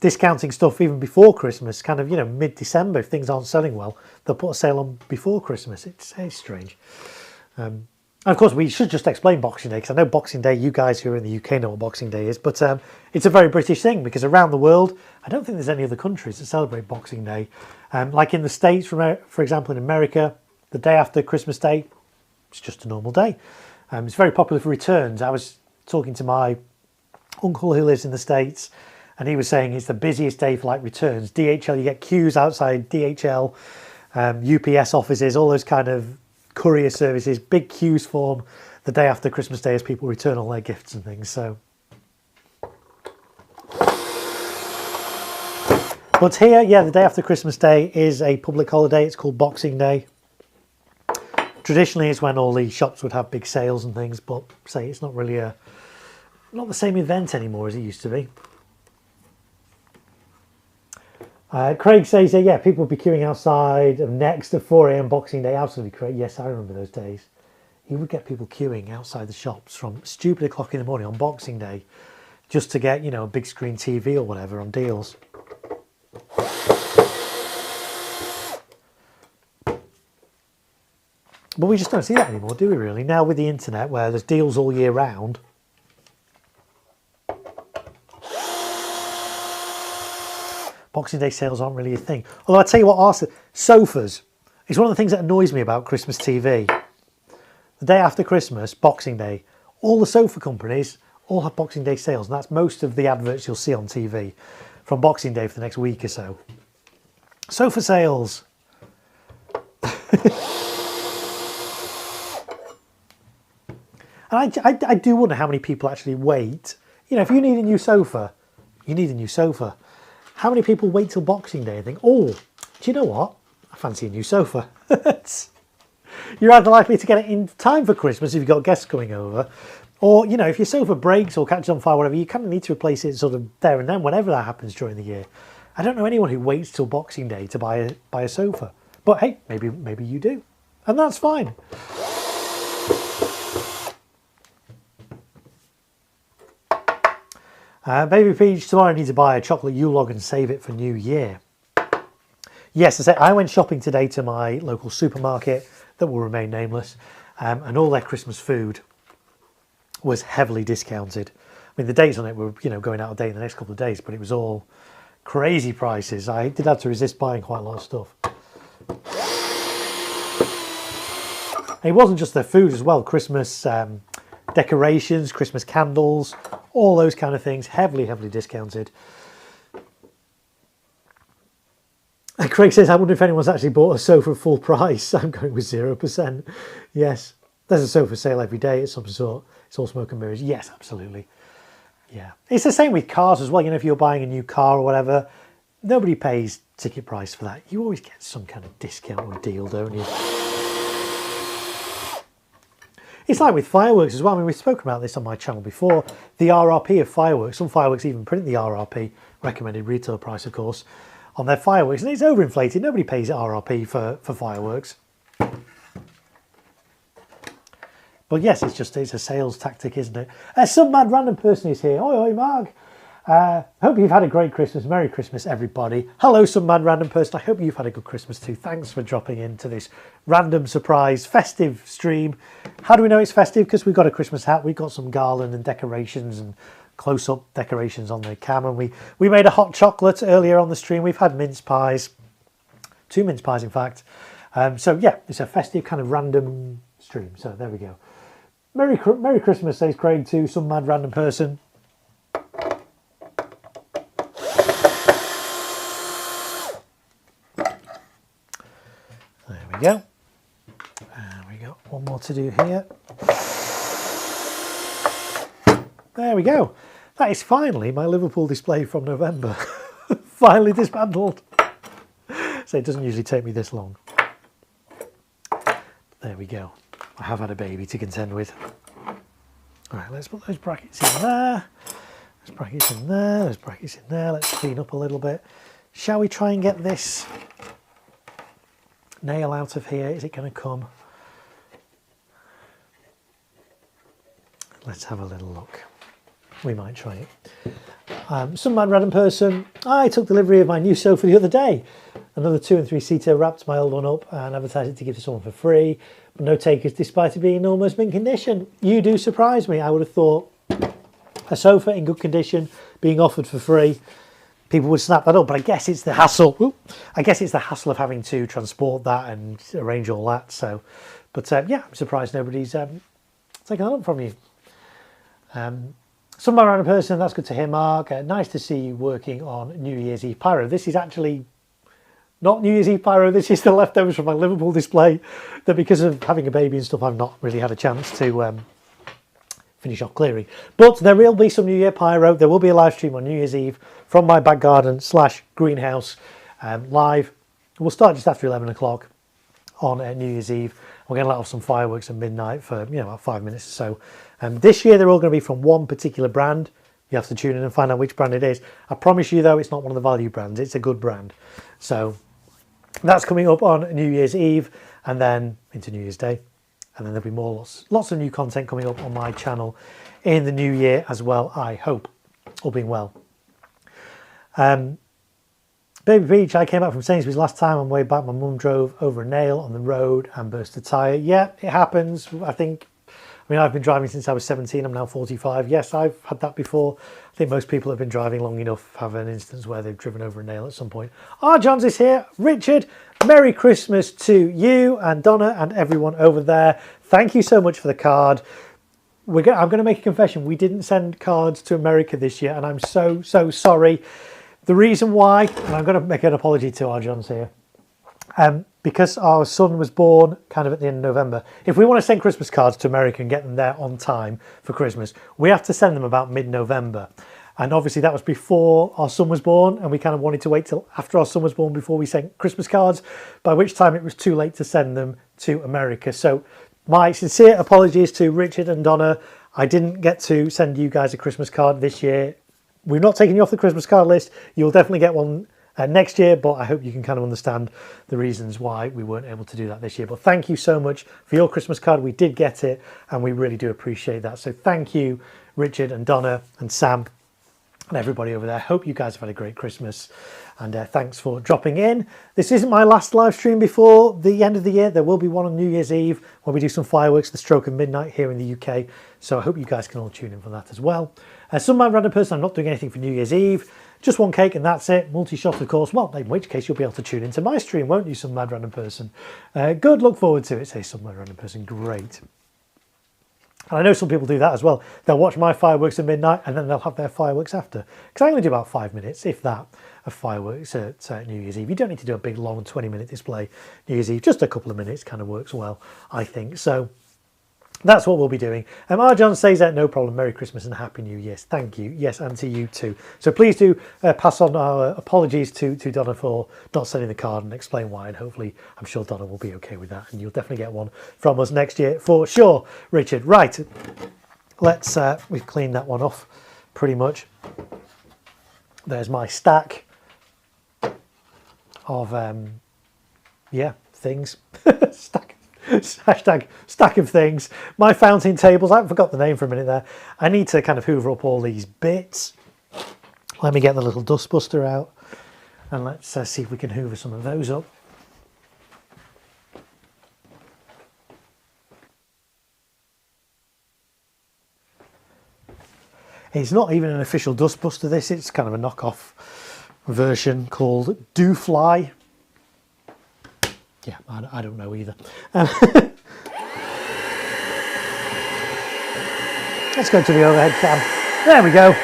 Speaker 1: discounting stuff even before Christmas, kind of, you know, mid-December. If things aren't selling well, they'll put a sale on before Christmas. It's strange. And of course, we should just explain Boxing Day, because I know Boxing Day, you guys who are in the UK know what Boxing Day is, but it's a very British thing, because around the world, I don't think there's any other countries that celebrate Boxing Day. Like in the States, for example, in America, the day after Christmas Day, it's just a normal day. It's very popular for returns. I was talking to my uncle who lives in the States, and he was saying it's the busiest day for like returns. DHL, you get queues outside DHL, UPS offices, all those kind of courier services, big queues form the day after Christmas Day as people return all their gifts and things. So, but here, yeah, the day after Christmas Day is a public holiday. It's called Boxing Day. Traditionally, it's when all the shops would have big sales and things, but say it's not really not the same event anymore as it used to be. Craig says, yeah, people will be queuing outside of Next at 4 a.m. Boxing Day. Absolutely correct. Yes, I remember those days. You would get people queuing outside the shops from stupid o'clock in the morning on Boxing Day just to get, you know, a big screen TV or whatever on deals. But we just don't see that anymore, do we really? Now with the internet, where there's deals all year round, Boxing Day sales aren't really a thing. Although I tell you what, sofas is one of the things that annoys me about Christmas TV. The day after Christmas, Boxing Day, all the sofa companies all have Boxing Day sales, and that's most of the adverts you'll see on TV from Boxing Day for the next week or so. Sofa sales. And I do wonder how many people actually wait. You know, if you need a new sofa, you need a new sofa. How many people wait till Boxing Day and think, oh, do you know what? I fancy a new sofa. You're either likely to get it in time for Christmas if you've got guests coming over, or, you know, if your sofa breaks or catches on fire, whatever, you kind of need to replace it sort of there and then, whenever that happens during the year. I don't know anyone who waits till Boxing Day to buy a sofa. But hey, maybe you do. And that's fine. Baby Peach, tomorrow I need to buy a chocolate Yule-log and save it for New Year. Yes, I went shopping today to my local supermarket that will remain nameless, and all their Christmas food was heavily discounted. I mean, the dates on it were, you know, going out of date in the next couple of days, but it was all crazy prices. I did have to resist buying quite a lot of stuff. And it wasn't just their food as well. Christmas decorations, Christmas candles, all those kind of things, heavily discounted. Craig says, I wonder if anyone's actually bought a sofa full price. I'm going with 0%. Yes, there's a sofa sale every day at some sort. It's all smoke and mirrors. Yes, absolutely. Yeah, it's the same with cars as well. You know, if you're buying a new car or whatever, nobody pays ticket price for that. You always get some kind of discount or deal, don't you? It's like with fireworks as well. I mean, we've spoken about this on my channel before. The RRP of fireworks. Some fireworks even print the RRP, recommended retail price, of course, on their fireworks. And it's overinflated. Nobody pays RRP for fireworks. But yes, it's a sales tactic, isn't it? Some mad random person is here. Oi, oi, Mark. Hope you've had a great Christmas. Merry Christmas, everybody. Hello, some mad random person. I hope you've had a good Christmas too. Thanks for dropping into this random surprise festive stream. How do we know it's festive? Because we've got a Christmas hat. We've got some garland and decorations and close-up decorations on the cam. And we made a hot chocolate earlier on the stream. We've had mince pies. 2 mince pies, in fact. So, yeah, it's a festive kind of random stream. So, there we go. Merry Christmas, says Craig, to some mad random person. There we go. And we got one more to do here. There we go. That is finally my Liverpool display from November. Finally dismantled. So it doesn't usually take me this long. There we go. I have had a baby to contend with. All right, let's put those brackets in there. Those brackets in there. Those brackets in there. Let's clean up a little bit. Shall we try and get this nail out of here? Is it going to come? Let's have a little look. We might try it. Some mad random person. I took delivery of my new sofa the other day. Another 2 and 3 seater, wrapped my old one up and advertised it to give to someone for free. But no takers despite it being in almost mint condition. You do surprise me. I would have thought a sofa in good condition being offered for free, people would snap that up. But I guess it's the hassle. I guess it's the hassle of having to transport that and arrange all that. So, but yeah, I'm surprised nobody's taken that up from you. Some random person, that's good to hear, Mark. Nice to see you working on New Year's Eve pyro. This is actually not New Year's Eve pyro. This is the leftovers from my Liverpool display that, because of having a baby and stuff, I've not really had a chance to finish off clearing. But there will be some New Year pyro. There will be a live stream on New Year's Eve from my back garden / greenhouse live. We'll start just after 11 o'clock on New Year's Eve. We're going to let off some fireworks at midnight for about 5 minutes or so. This year they're all going to be from one particular brand. You have to tune in and find out which brand it is. I promise you though, it's not one of the value brands. It's a good brand. So that's coming up on New Year's Eve and then into New Year's Day. And then there'll be more, lots of new content coming up on my channel in the new year as well, I hope, all being well. Baby Beach, I came back from Sainsbury's last time. On the way back, my mum drove over a nail on the road and burst a tyre. Yeah, it happens. I mean, I've been driving since I was 17. I'm now 45. Yes, I've had that before. I think most people have been driving long enough have an instance where they've driven over a nail at some point. Johns is here. Richard, Merry Christmas to you and Donna and everyone over there. Thank you so much for the card. I'm going to make a confession. We didn't send cards to America this year, and I'm so sorry. The reason why, and I'm going to make an apology to our Johns here, because our son was born kind of at the end of November. If we want to send Christmas cards to America and get them there on time for Christmas, we have to send them about mid-November. And obviously that was before our son was born, and we kind of wanted to wait till after our son was born before we sent Christmas cards, by which time it was too late to send them to America. So my sincere apologies to Richard and Donna. I didn't get to send you guys a Christmas card this year. We're not taking you off the Christmas card list. You'll definitely get one next year, but I hope you can kind of understand the reasons why we weren't able to do that this year. But thank you so much for your Christmas card. We did get it, and we really do appreciate that. So thank you, Richard and Donna and Sam and everybody over there. Hope you guys have had a great Christmas, and thanks for dropping in. This isn't my last live stream before the end of the year. There will be one on New Year's Eve where we do some fireworks, the stroke of midnight here in the UK. So I hope you guys can all tune in for that as well. Some random person, I'm not doing anything for New Year's Eve. Just one cake and that's it. Multi-shot, of course. Well, in which case you'll be able to tune into my stream, won't you, some mad random person? Good, look forward to it, says some mad random person. Great. And I know some people do that as well. They'll watch my fireworks at midnight and then they'll have their fireworks after. Because I only do about 5 minutes, if that. of fireworks at New Year's Eve. You don't need to do a big long 20-minute display New Year's Eve. Just a couple of minutes kind of works well, I think. So that's what we'll be doing. Arjon says that no problem. Merry Christmas and Happy New Year. Thank you. Yes, and to you too. So please do pass on our apologies to Donna for not sending the card and explain why. And hopefully, I'm sure Donna will be okay with that. And you'll definitely get one from us next year for sure, Richard. Right. Let's, we've cleaned that one off pretty much. There's my stack of, yeah, things. Stack of things. My fountain tables. I forgot the name for a minute there. I need to kind of hoover up all these bits. Let me get the little dustbuster out and let's see if we can hoover some of those up. It's not even an official dustbuster, this. It's kind of a knockoff version called Do Fly. Yeah, I don't know either. Let's go to the overhead cam. There we go.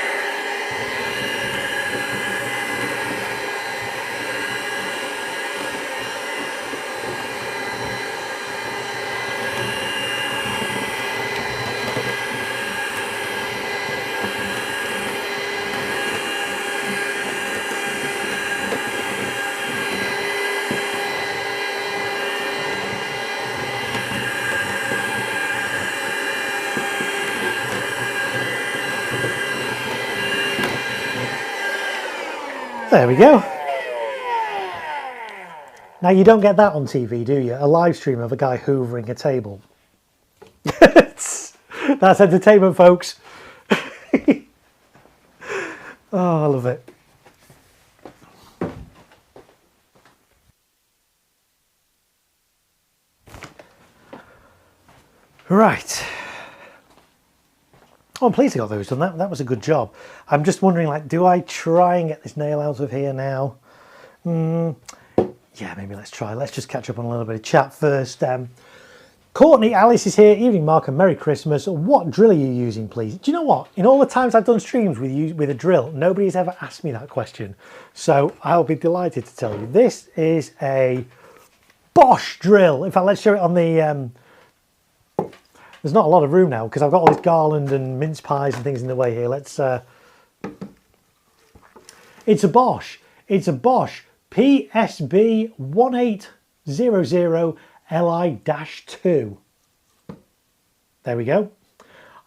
Speaker 1: There we go. Now you don't get that on TV, do you? A live stream of a guy hoovering a table. That's entertainment, folks. Oh, I love it. Right. Oh, I'm pleased I got those done. That was a good job. I'm just wondering, like, do I try and get this nail out of here now? Yeah, maybe let's try. Let's just catch up on a little bit of chat first. Courtney, Alice is here. Evening, Mark, and Merry Christmas. What drill are you using, please? Do you know what? In all the times I've done streams with a drill, nobody's ever asked me that question. So I'll be delighted to tell you. This is a Bosch drill. In fact, let's show it on the... There's not a lot of room now because I've got all this garland and mince pies and things in the way here. Let's... It's a Bosch. It's a Bosch PSB 1800 Li-2. There we go.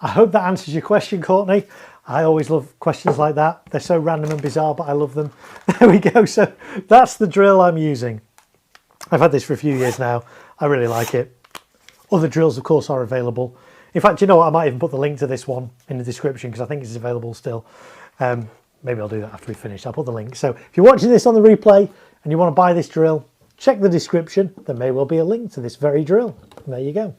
Speaker 1: I hope that answers your question, Courtney. I always love questions like that. They're so random and bizarre, but I love them. There we go. So that's the drill I'm using. I've had this for a few years now. I really like it. Other drills, of course, are available. In fact, you know what? I might even put the link to this one in the description because I think it's available still. Maybe I'll do that after we finish. I'll put the link. So if you're watching this on the replay and you want to buy this drill, check the description. There may well be a link to this very drill. There you go.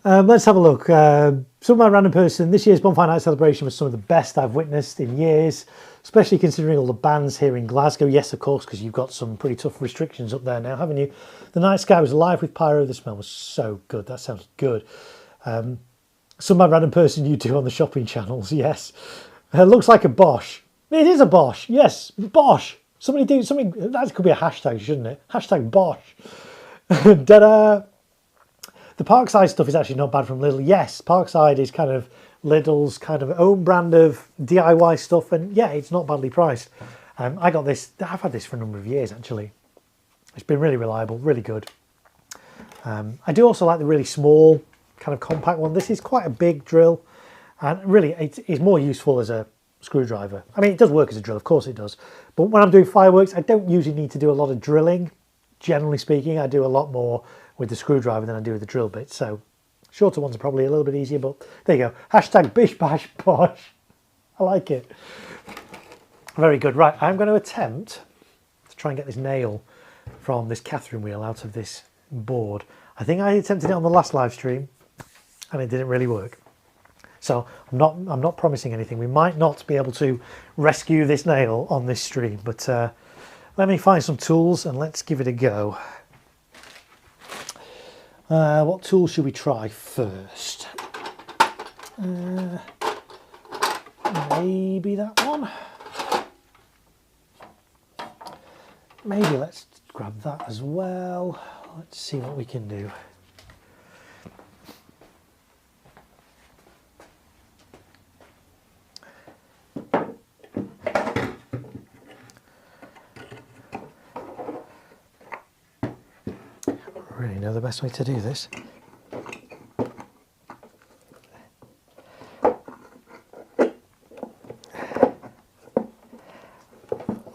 Speaker 1: Let's have a look. Some of my random person. This year's Bonfire Night celebration was some of the best I've witnessed in years, especially considering all the bands here in Glasgow. Yes, of course, because you've got some pretty tough restrictions up there now, haven't you? The night sky was alive with pyro. The smell was so good. That sounds good. Some of my random person you do on the shopping channels. Yes. Looks like a Bosch. It is a Bosch. Yes, Bosch. Somebody do something. That could be a hashtag, shouldn't it? Hashtag Bosch. Ta-da. The Parkside stuff is actually not bad from Lidl. Yes, Parkside is kind of Lidl's kind of own brand of DIY stuff, and yeah, it's not badly priced. I got this. I've had this for a number of years actually. It's been really reliable, really good. I do also like the really small, kind of compact one. This is quite a big drill, and really it's more useful as a screwdriver. I mean, it does work as a drill, of course it does. But when I'm doing fireworks, I don't usually need to do a lot of drilling. Generally speaking, I do a lot more with the screwdriver than I do with the drill bit. So shorter ones are probably a little bit easier, but there you go. Hashtag bish bash bosh. I like it. Very good. Right, I'm going to attempt to try and get this nail from this Catherine wheel out of this board. I think I attempted it on the last live stream and it didn't really work. So I'm not promising anything. We might not be able to rescue this nail on this stream, but let me find some tools and let's give it a go. What tools should we try first? Maybe that one. Maybe let's grab that as well. Let's see what we can do. I really know the best way to do this.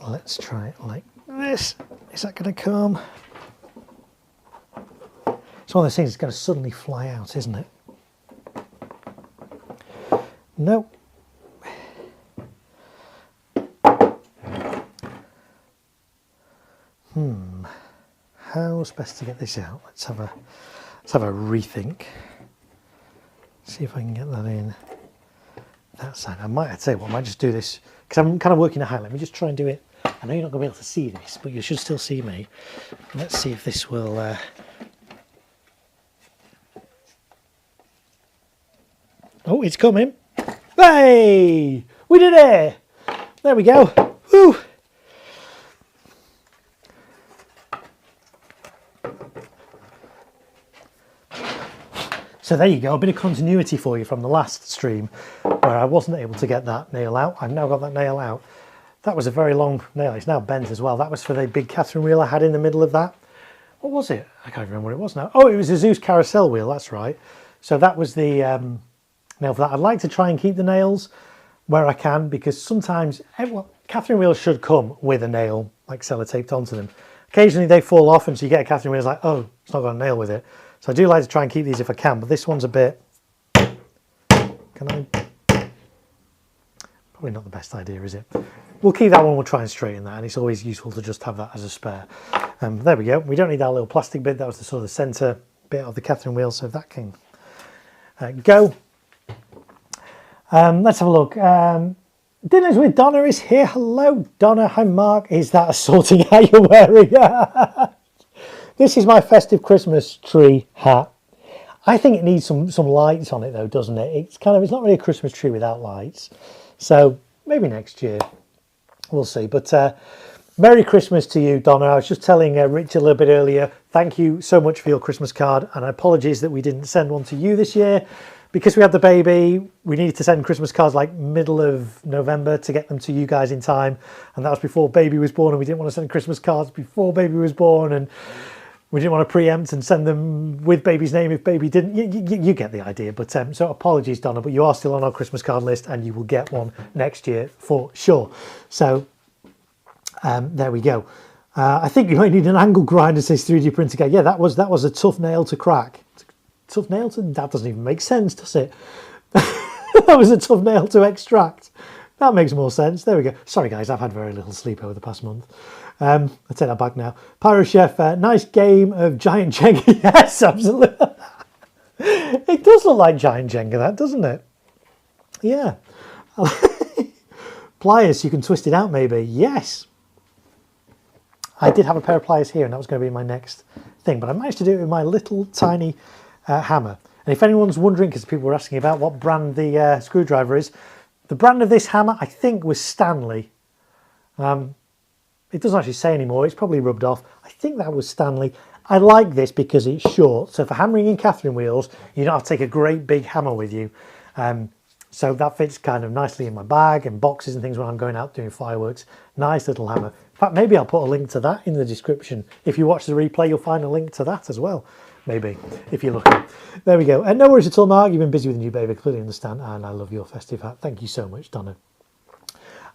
Speaker 1: Let's try it like this. Is that going to come? It's one of those things that's going to suddenly fly out, isn't it? No. How's best to get this out? Let's have a rethink. See if I can get that in that side. I might tell you what, I might just do this because I'm kind of working a height. Let me just try and do it. I know you're not going to be able to see this, but you should still see me. Let's see if this will. Oh, it's coming! Hey, we did it! There we go. Woo! So there you go, a bit of continuity for you from the last stream where I wasn't able to get that nail out. I've now got that nail out. That was a very long nail. It's now bent as well. That was for the big Catherine wheel I had in the middle of that. What was it? I can't remember what it was now. Oh, it was a Zeus carousel wheel, that's right. So that was the nail for that. I'd like to try and keep the nails where I can because sometimes Catherine wheels should come with a nail like sellotaped onto them. Occasionally they fall off and so you get a Catherine wheel, it's like, oh, it's not got a nail with it. So I do like to try and keep these if I can, but this one's a bit, can I? Probably not the best idea, is it? We'll keep that one, we'll try and straighten that, and it's always useful to just have that as a spare. There we go, we don't need that little plastic bit, that was the sort of centre bit of the Catherine wheel, so that can go. Let's have a look. Dinners with Donna is here. Hello, Donna. Hi, Mark. Is that a sorting hat you're wearing? This is my festive Christmas tree hat. I think it needs some lights on it though, doesn't it? It's not really a Christmas tree without lights. So maybe next year, we'll see. But Merry Christmas to you, Donna. I was just telling Richard a little bit earlier, thank you so much for your Christmas card. And apologies that we didn't send one to you this year. Because we had the baby, we needed to send Christmas cards like middle of November to get them to you guys in time. And that was before baby was born, and we didn't want to send Christmas cards before baby was born. And we didn't want to preempt and send them with baby's name if baby didn't. You get the idea. But so apologies, Donna, but you are still on our Christmas card list and you will get one next year for sure. So there we go. I think you might need an angle grinder, says 3D printer guy. Yeah, that was a tough nail to crack. Tough nail to, that doesn't even make sense, does it? That was a tough nail to extract. That makes more sense. There we go. Sorry guys, I've had very little sleep over the past month. I take that back now. Pyro Chef, nice game of Giant Jenga. Yes, absolutely. It does look like Giant Jenga, that, doesn't it? Yeah. Pliers, you can twist it out maybe. Yes. I did have a pair of pliers here and that was going to be my next thing, but I managed to do it with my little tiny hammer. And if anyone's wondering, because people were asking about what brand the screwdriver is, the brand of this hammer, I think, was Stanley. It doesn't actually say anymore, it's probably rubbed off. I think that was Stanley. I like this because it's short, so for hammering in Catherine wheels, you don't have to take a great big hammer with you. So that fits kind of nicely in my bag and boxes and things when I'm going out doing fireworks. Nice little hammer. In fact, maybe I'll put a link to that in the description. If you watch the replay, you'll find a link to that as well. Maybe, if you're looking. There we go. And no worries at all, Mark. You've been busy with the new baby. I clearly understand. And I love your festive hat. Thank you so much, Donna.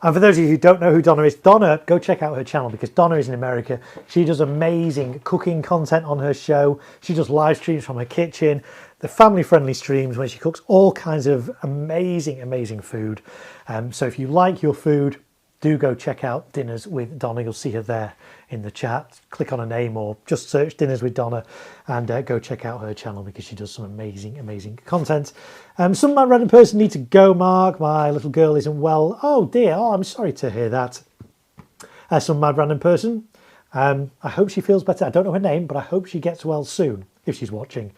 Speaker 1: And for those of you who don't know who Donna is, Donna, go check out her channel because Donna is in America. She does amazing cooking content on her show. She does live streams from her kitchen. The family-friendly streams where she cooks all kinds of amazing, amazing food. So if you like your food, do go check out Dinners with Donna. You'll see her there in the chat. Click on her name or just search Dinners with Donna and go check out her channel because she does some amazing, amazing content. Some mad random person need to go, Mark. My little girl isn't well. Oh dear. Oh, I'm sorry to hear that. Some mad random person. I hope she feels better. I don't know her name, but I hope she gets well soon if she's watching.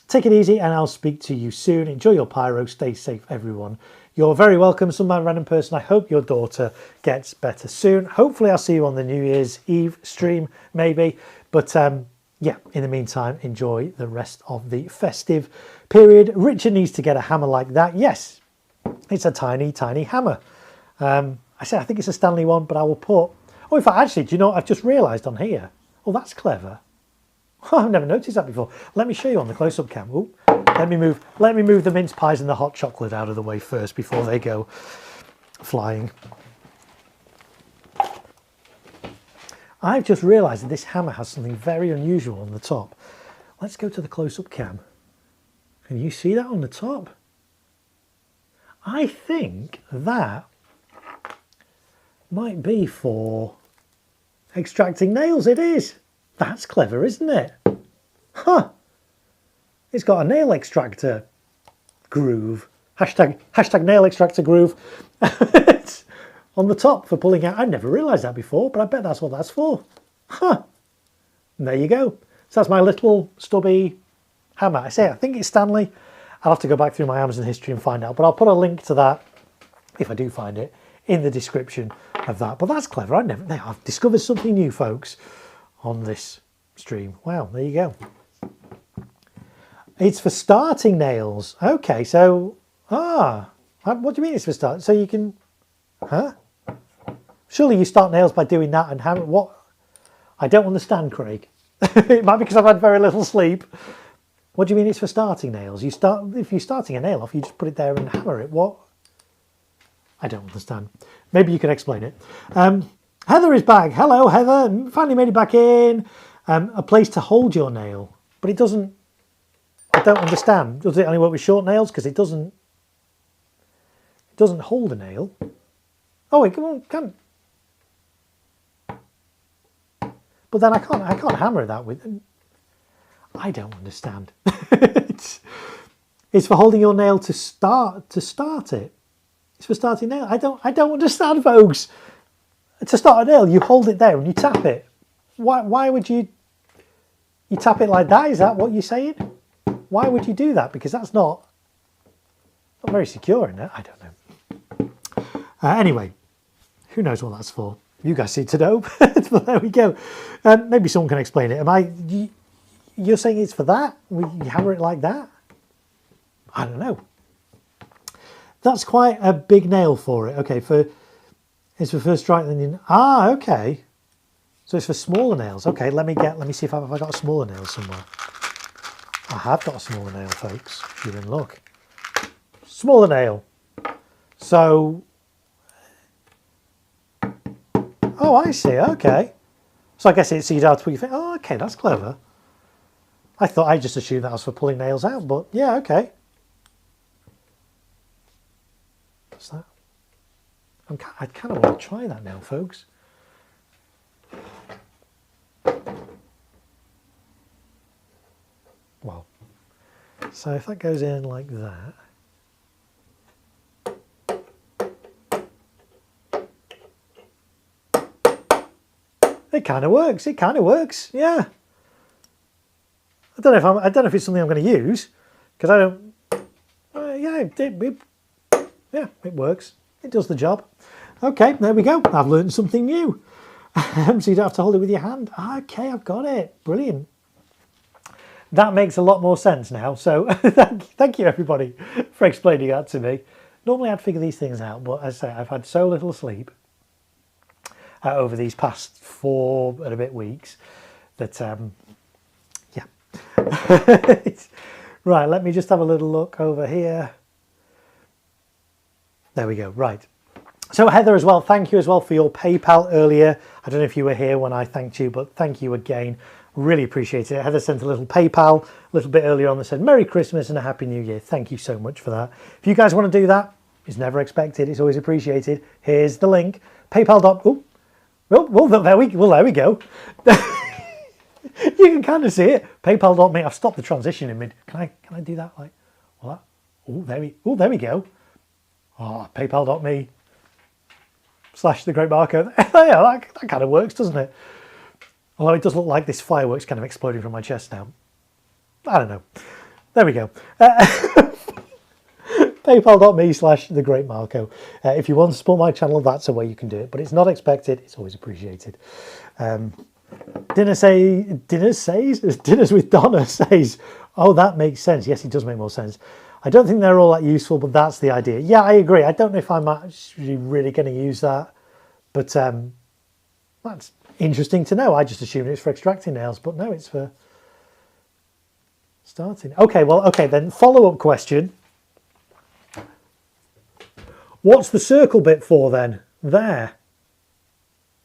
Speaker 1: Take it easy and I'll speak to you soon. Enjoy your pyro. Stay safe, everyone. You're very welcome, some random person. I hope your daughter gets better soon. Hopefully I'll see you on the New Year's Eve stream, maybe. But yeah, in the meantime, enjoy the rest of the festive period. Richard needs to get a hammer like that. Yes, it's a tiny, tiny hammer. I think it's a Stanley one, but I will put... Oh, in fact, actually, do you know what I've just realised on here? Oh, that's clever. I've never noticed that before. Let me show you on the close-up cam. Ooh, let me move the mince pies and the hot chocolate out of the way first before they go flying. I've just realised that this hammer has something very unusual on the top. Let's go to the close-up cam. Can you see that on the top? I think that might be for extracting nails. It is. That's clever, isn't it? Huh. It's got a nail extractor groove. Hashtag nail extractor groove. It's on the top for pulling out. I never realised that before, but I bet that's what that's for. Huh. And there you go. So that's my little stubby hammer. I think it's Stanley. I'll have to go back through my Amazon history and find out, but I'll put a link to that, if I do find it, in the description of that. But that's clever. I've discovered something new, folks, on this stream. Wow, there you go. It's for starting nails. Okay, so what do you mean it's for start? So you can, surely you start nails by doing that and hammer. What? I don't understand, Craig. It might be because I've had very little sleep. What do you mean it's for starting nails? If you're starting a nail off, you just put it there and hammer it. What? I don't understand. Maybe you can explain it. Heather is back. Hello, Heather. Finally made it back in. A place to hold your nail. But it doesn't... I don't understand. Does it only work with short nails? Because it doesn't hold a nail. Oh, it can. But then I can't hammer that with... I don't understand. It's for holding your nail to start it. It's for starting nail. I don't understand, folks. To start a nail, you hold it there and you tap it. Why would you tap it like that? Is that what you're saying? Why would you do that? Because that's not very secure in it. I don't know. Anyway, who knows what that's for? You guys seem to know. But there we go. Maybe someone can explain it. You're saying it's for that? You hammer it like that? I don't know. That's quite a big nail for it. Okay, it's for first strike. Then okay. So it's for smaller nails. Okay, let me see if I got a smaller nail somewhere. I have got a smaller nail, folks. If you can look, smaller nail. So, oh, I see. Okay. So I guess it's so you'd have to put your finger. Oh, okay, that's clever. I just assumed that was for pulling nails out, but yeah, okay. What's that? I kind of want to try that now, folks. Well, so if that goes in like that. It kind of works. It kind of works. Yeah. I don't know if it's something I'm going to use, because I don't. It works. It does the job. Okay, there we go. I've learned something new. So you don't have to hold it with your hand. Okay, I've got it. Brilliant. That makes a lot more sense now. So thank you everybody for explaining that to me. Normally I'd figure these things out, but as I say, I've had so little sleep over these past 4 and a bit weeks that yeah. Right, let me just have a little look over here. There we go. Right. So Heather as well, thank you as well for your PayPal earlier. I don't know if you were here when I thanked you, but thank you again. Really appreciate it. Heather sent a little PayPal a little bit earlier on that said Merry Christmas and a Happy New Year. Thank you so much for that. If you guys want to do that, it's never expected. It's always appreciated. Here's the link. PayPal. Well, there we go. You can kind of see it. PayPal.me. I've stopped the transition in mid. Can I do that? Like, well, there we go. Oh, PayPal.me / the Great Marko. Yeah, that kind of works, doesn't it? Although it does look like this fireworks kind of exploding from my chest now. I don't know. There we go. paypal.me/the Great Marko. If you want to support my channel, that's a way you can do it, but it's not expected. It's always appreciated. Dinners with Donna says, oh, that makes sense. Yes, it does make more sense. I don't think they're all that useful, but that's the idea. Yeah, I agree. I don't know if I'm actually really going to use that, but that's interesting to know. I just assumed it's for extracting nails, but no, it's for starting. Okay, well, okay, then follow-up question. What's the circle bit for then? There.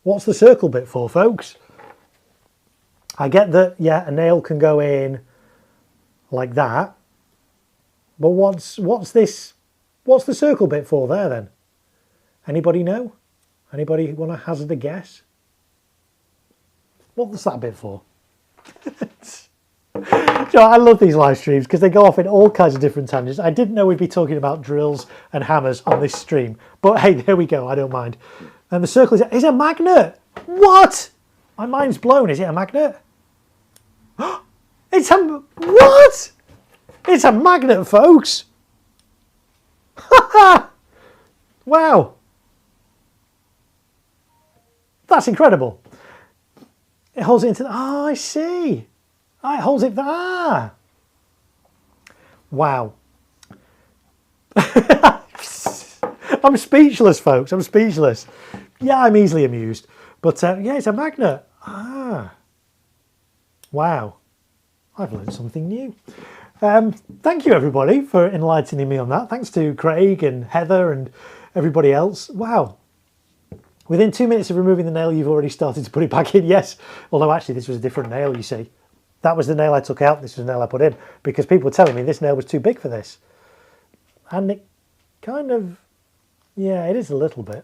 Speaker 1: What's the circle bit for, folks? I get that, yeah, a nail can go in like that. But what's this? What's the circle bit for there then? Anybody know? Anybody want to hazard a guess? What's that bit for? So I love these live streams because they go off in all kinds of different tangents. I didn't know we'd be talking about drills and hammers on this stream, but hey, there we go. I don't mind. And the circle is a magnet. What? My mind's blown. Is it a magnet? It's a what? It's a magnet, folks. Wow. That's incredible. It holds it into the, oh, I see. Oh, it holds it there. Ah. Wow. I'm speechless, folks. I'm speechless. Yeah, I'm easily amused. But yeah, it's a magnet. Ah. Wow. I've learned something new. Thank you, everybody, for enlightening me on that. Thanks to Craig and Heather and everybody else. Wow. Within 2 minutes of removing the nail, you've already started to put it back in. Yes. Although, actually, this was a different nail, you see. That was the nail I took out. This was the nail I put in. Because people were telling me this nail was too big for this. And it kind of... Yeah, it is a little bit.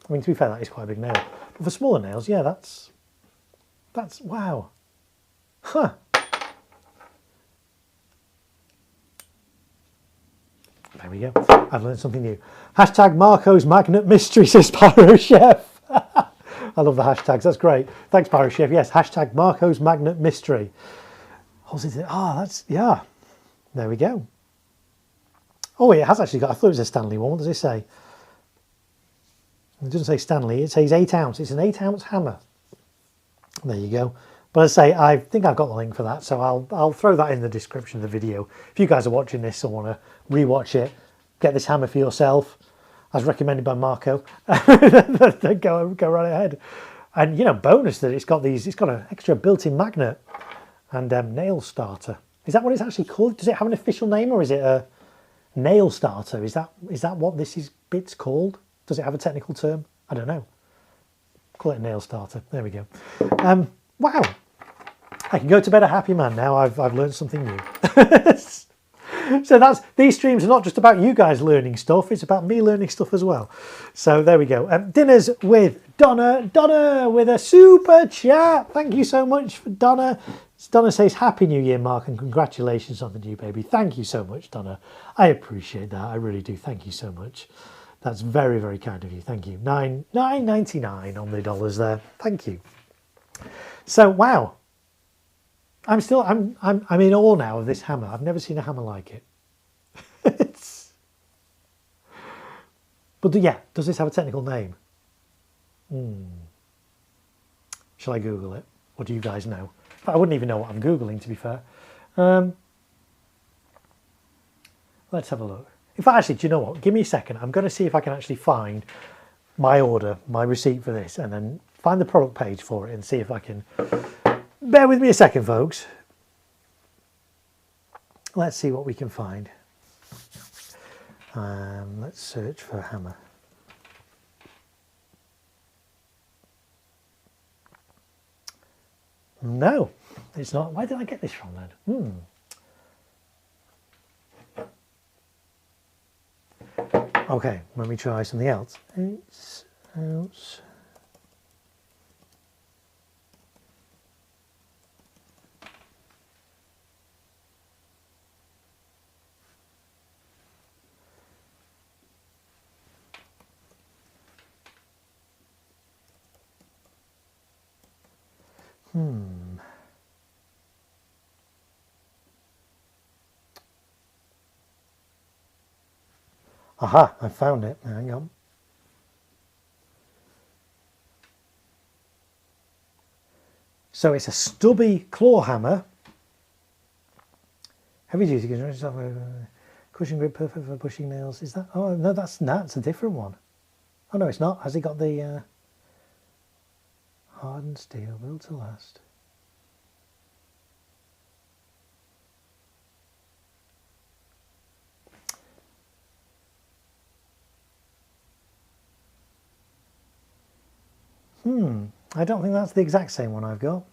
Speaker 1: I mean, to be fair, that is quite a big nail. But for smaller nails, yeah, that's... Wow. Huh. There we go. I've learned something new. Hashtag Marko's Magnet Mystery, says Pyro Chef. I love the hashtags. That's great. Thanks, Pyro Chef. Yes, hashtag Marko's Magnet Mystery. Oh, that's, yeah. There we go. Oh, it has actually got, I thought it was a Stanley one. What does it say? It doesn't say Stanley. It says 8 ounce. It's an 8 ounce hammer. There you go. But as I say, I think I've got the link for that, so I'll throw that in the description of the video. If you guys are watching this or want to rewatch it, get this hammer for yourself, as recommended by Marko. go right ahead. And you know, bonus that it's got an extra built-in magnet and nail starter. Is that what it's actually called? Does it have an official name, or is it a nail starter? Is that what bit's called? Does it have a technical term? I don't know. Call it a nail starter. There we go. Wow. I can go to bed a happy man now. I've learned something new. So these streams are not just about you guys learning stuff, it's about me learning stuff as well. So there we go. Dinners with Donna with a super chat. Thank you so much for Donna. Donna says Happy New Year, Mark, and congratulations on the new baby. Thank you so much, Donna. I appreciate that. I really do. Thank you so much. That's very, very kind of you. Thank you. $9.99 on the dollars there. Thank you. So wow. I'm in awe now of this hammer. I've never seen a hammer like it. But yeah, does this have a technical name? Shall I Google it? Or do you guys know? I wouldn't even know what I'm Googling, to be fair. Let's have a look. In fact, actually, do you know what? Give me a second. I'm going to see if I can actually find my order, my receipt for this, and then find the product page for it and see if I can... Bear with me a second, folks. Let's see what we can find. Let's search for hammer. No, it's not. Where did I get this from then? Okay, let me try something else. 8 ounce. Aha, I found it. Hang on. So it's a stubby claw hammer. Heavy duty, cushion grip, perfect for pushing nails. Is that? Oh no, that's a different one. Oh no, it's not. Has it got the hardened steel, built to last? I don't think that's the exact same one I've got.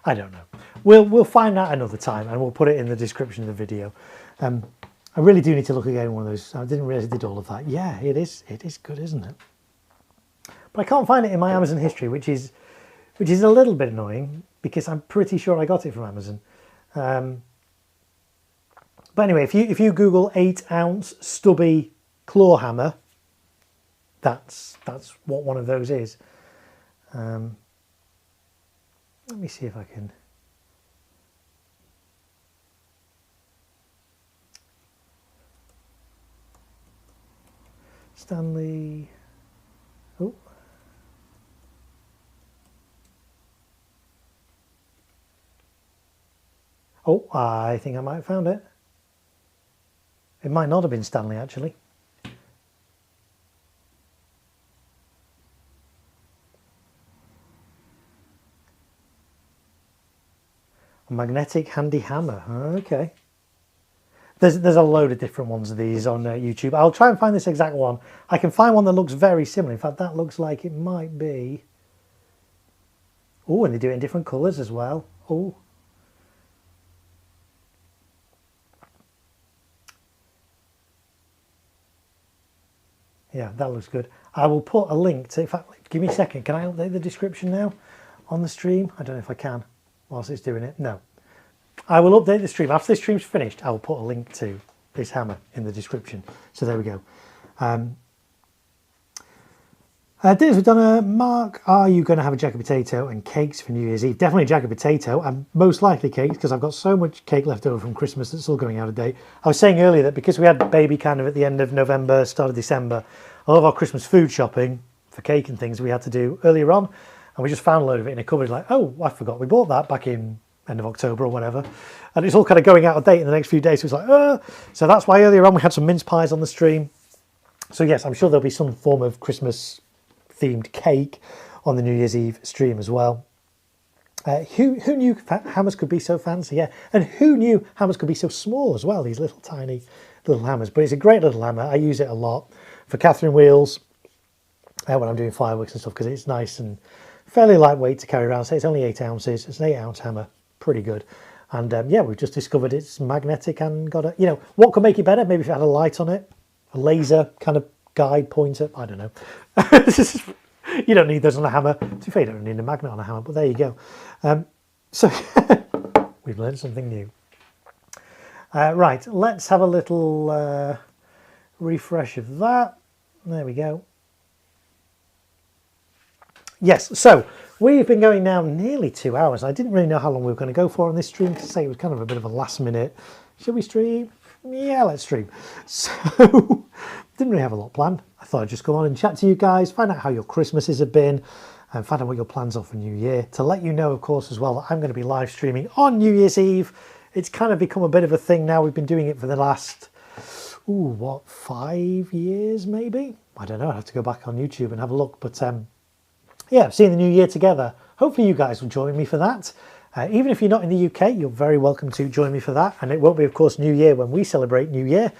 Speaker 1: I don't know. We'll find out another time, and we'll put it in the description of the video. I really do need to look again at one of those. I didn't realise it did all of that. Yeah, it is good, isn't it? But I can't find it in my Amazon history, which is a little bit annoying because I'm pretty sure I got it from Amazon. But anyway, if you Google 8-ounce stubby claw hammer, that's what one of those is. Let me see if I can. Stanley. Oh, I think I might have found it. It might not have been Stanley, actually. A magnetic handy hammer. Okay. There's a load of different ones of these on YouTube. I'll try and find this exact one. I can find one that looks very similar. In fact, that looks like it might be. Oh, and they do it in different colours as well. Oh. Yeah, that looks good. I will put a link to, in fact, give me a second. Can I update the description now on the stream? I don't know if I can whilst it's doing it. No. I will update the stream. After the stream's finished, I will put a link to this hammer in the description. So there we go. Dinners, we've done a Mark. Are you going to have a jacket potato and cakes for New Year's Eve? Definitely a jacket potato and most likely cakes because I've got so much cake left over from Christmas that's all going out of date. I was saying earlier that because we had baby kind of at the end of November, start of December, a lot of our Christmas food shopping for cake and things we had to do earlier on, and we just found a load of it in a cupboard like, oh, I forgot we bought that back in end of October or whatever, and it's all kind of going out of date in the next few days, so it's like, so that's why earlier on we had some mince pies on the stream. So yes, I'm sure there'll be some form of Christmas themed cake on the New Year's Eve stream as well. Who knew hammers could be so fancy? Yeah, and who knew hammers could be so small as well, these little tiny little hammers. But it's a great little hammer. I use it a lot for Catherine wheels when I'm doing fireworks and stuff because it's nice and fairly lightweight to carry around. So it's only 8 ounces. It's an 8-ounce hammer, pretty good. And yeah, we've just discovered it's magnetic and got a, what could make it better? Maybe if it had a light on it, a laser kind of guide pointer. I don't know. You don't need those on a hammer. To be fair, you don't need a magnet on a hammer, but there you go. So we've learned something new. Right, let's have a little refresh of that. There we go. Yes, so we've been going now nearly 2 hours. I didn't really know how long we were going to go for on this stream because it was kind of a bit of a last minute. Should we stream? Yeah, let's stream. So didn't really have a lot planned. I thought I'd just come on and chat to you guys, find out how your Christmases have been, and find out what your plans are for New Year. To let you know, of course, as well, that I'm going to be live streaming on New Year's Eve. It's kind of become a bit of a thing now. We've been doing it for the last, 5 years maybe? I don't know. I'd have to go back on YouTube and have a look. But yeah, seeing the New Year together. Hopefully you guys will join me for that. Even if you're not in the UK, you're very welcome to join me for that. And it won't be, of course, New Year when we celebrate New Year.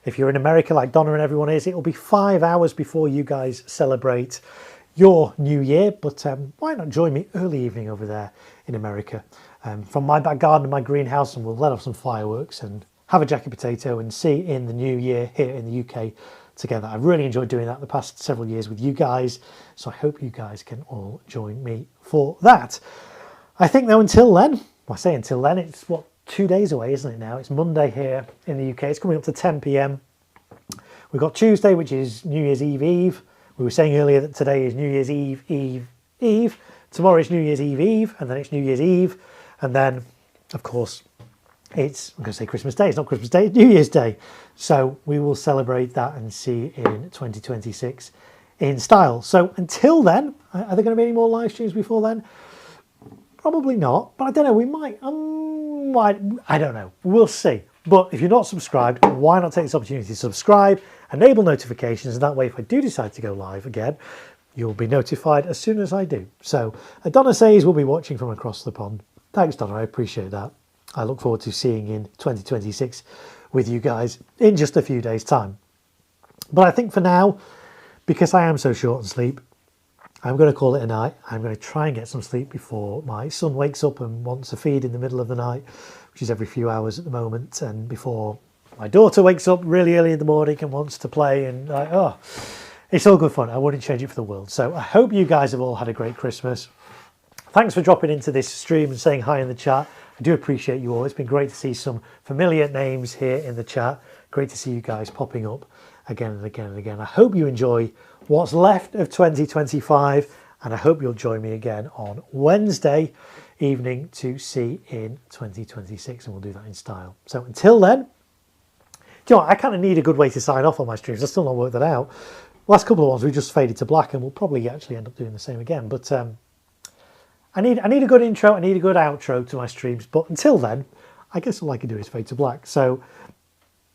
Speaker 1: If you're in America like Donna and everyone is, it'll be 5 hours before you guys celebrate your New Year. But why not join me early evening over there in America? From my back garden and my greenhouse, and we'll let off some fireworks and have a jacket potato and see in the New Year here in the UK together. I've really enjoyed doing that the past several years with you guys. So I hope you guys can all join me for that. I think though until then, I say until then, it's 2 days away, isn't it now? It's Monday here in the UK. It's coming up to 10 p.m. We've got Tuesday, which is New Year's Eve. We were saying earlier that today is New Year's Eve. Tomorrow is New Year's Eve, and then it's New Year's Eve. And then, of course, It's, I'm going to say Christmas Day, it's not Christmas Day, it's New Year's Day. So we will celebrate that and see in 2026 in style. So until then, are there going to be any more live streams before then? Probably not, but I don't know, we might, I don't know, we'll see. But if you're not subscribed, why not take this opportunity to subscribe, enable notifications, and that way if I do decide to go live again, you'll be notified as soon as I do. So Donna says we'll be watching from across the pond. Thanks, Donna, I appreciate that. I look forward to seeing in 2026 with you guys in just a few days' time. But I think for now, because I am so short on sleep, I'm going to call it a night. I'm going to try and get some sleep before my son wakes up and wants a feed in the middle of the night, which is every few hours at the moment, and before my daughter wakes up really early in the morning and wants to play, and it's all good fun. I wouldn't change it for the world. So I hope you guys have all had a great Christmas. Thanks for dropping into this stream and saying hi in the chat. I do appreciate you all. It's been great to see some familiar names here in the chat. Great to see you guys popping up again and again and again. I hope you enjoy what's left of 2025, and I hope you'll join me again on Wednesday evening to see in 2026, and we'll do that in style. So until then, do you know what? I kind of need a good way to sign off on my streams. I still not worked that out. Last couple of ones we just faded to black, and we'll probably actually end up doing the same again. But I need a good intro, I need a good outro to my streams, but until then, I guess all I can do is fade to black. So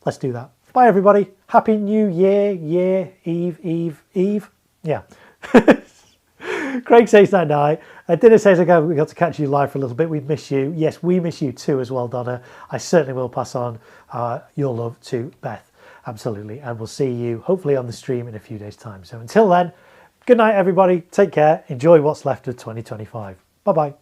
Speaker 1: let's do that. Bye everybody. Happy New Year, Eve. Yeah. Craig says that night. Dinner says, okay, we got to catch you live for a little bit. We miss you. Yes, we miss you too as well, Donna. I certainly will pass on your love to Beth. Absolutely. And we'll see you hopefully on the stream in a few days' time. So until then, good night, everybody. Take care. Enjoy what's left of 2025. Bye-bye.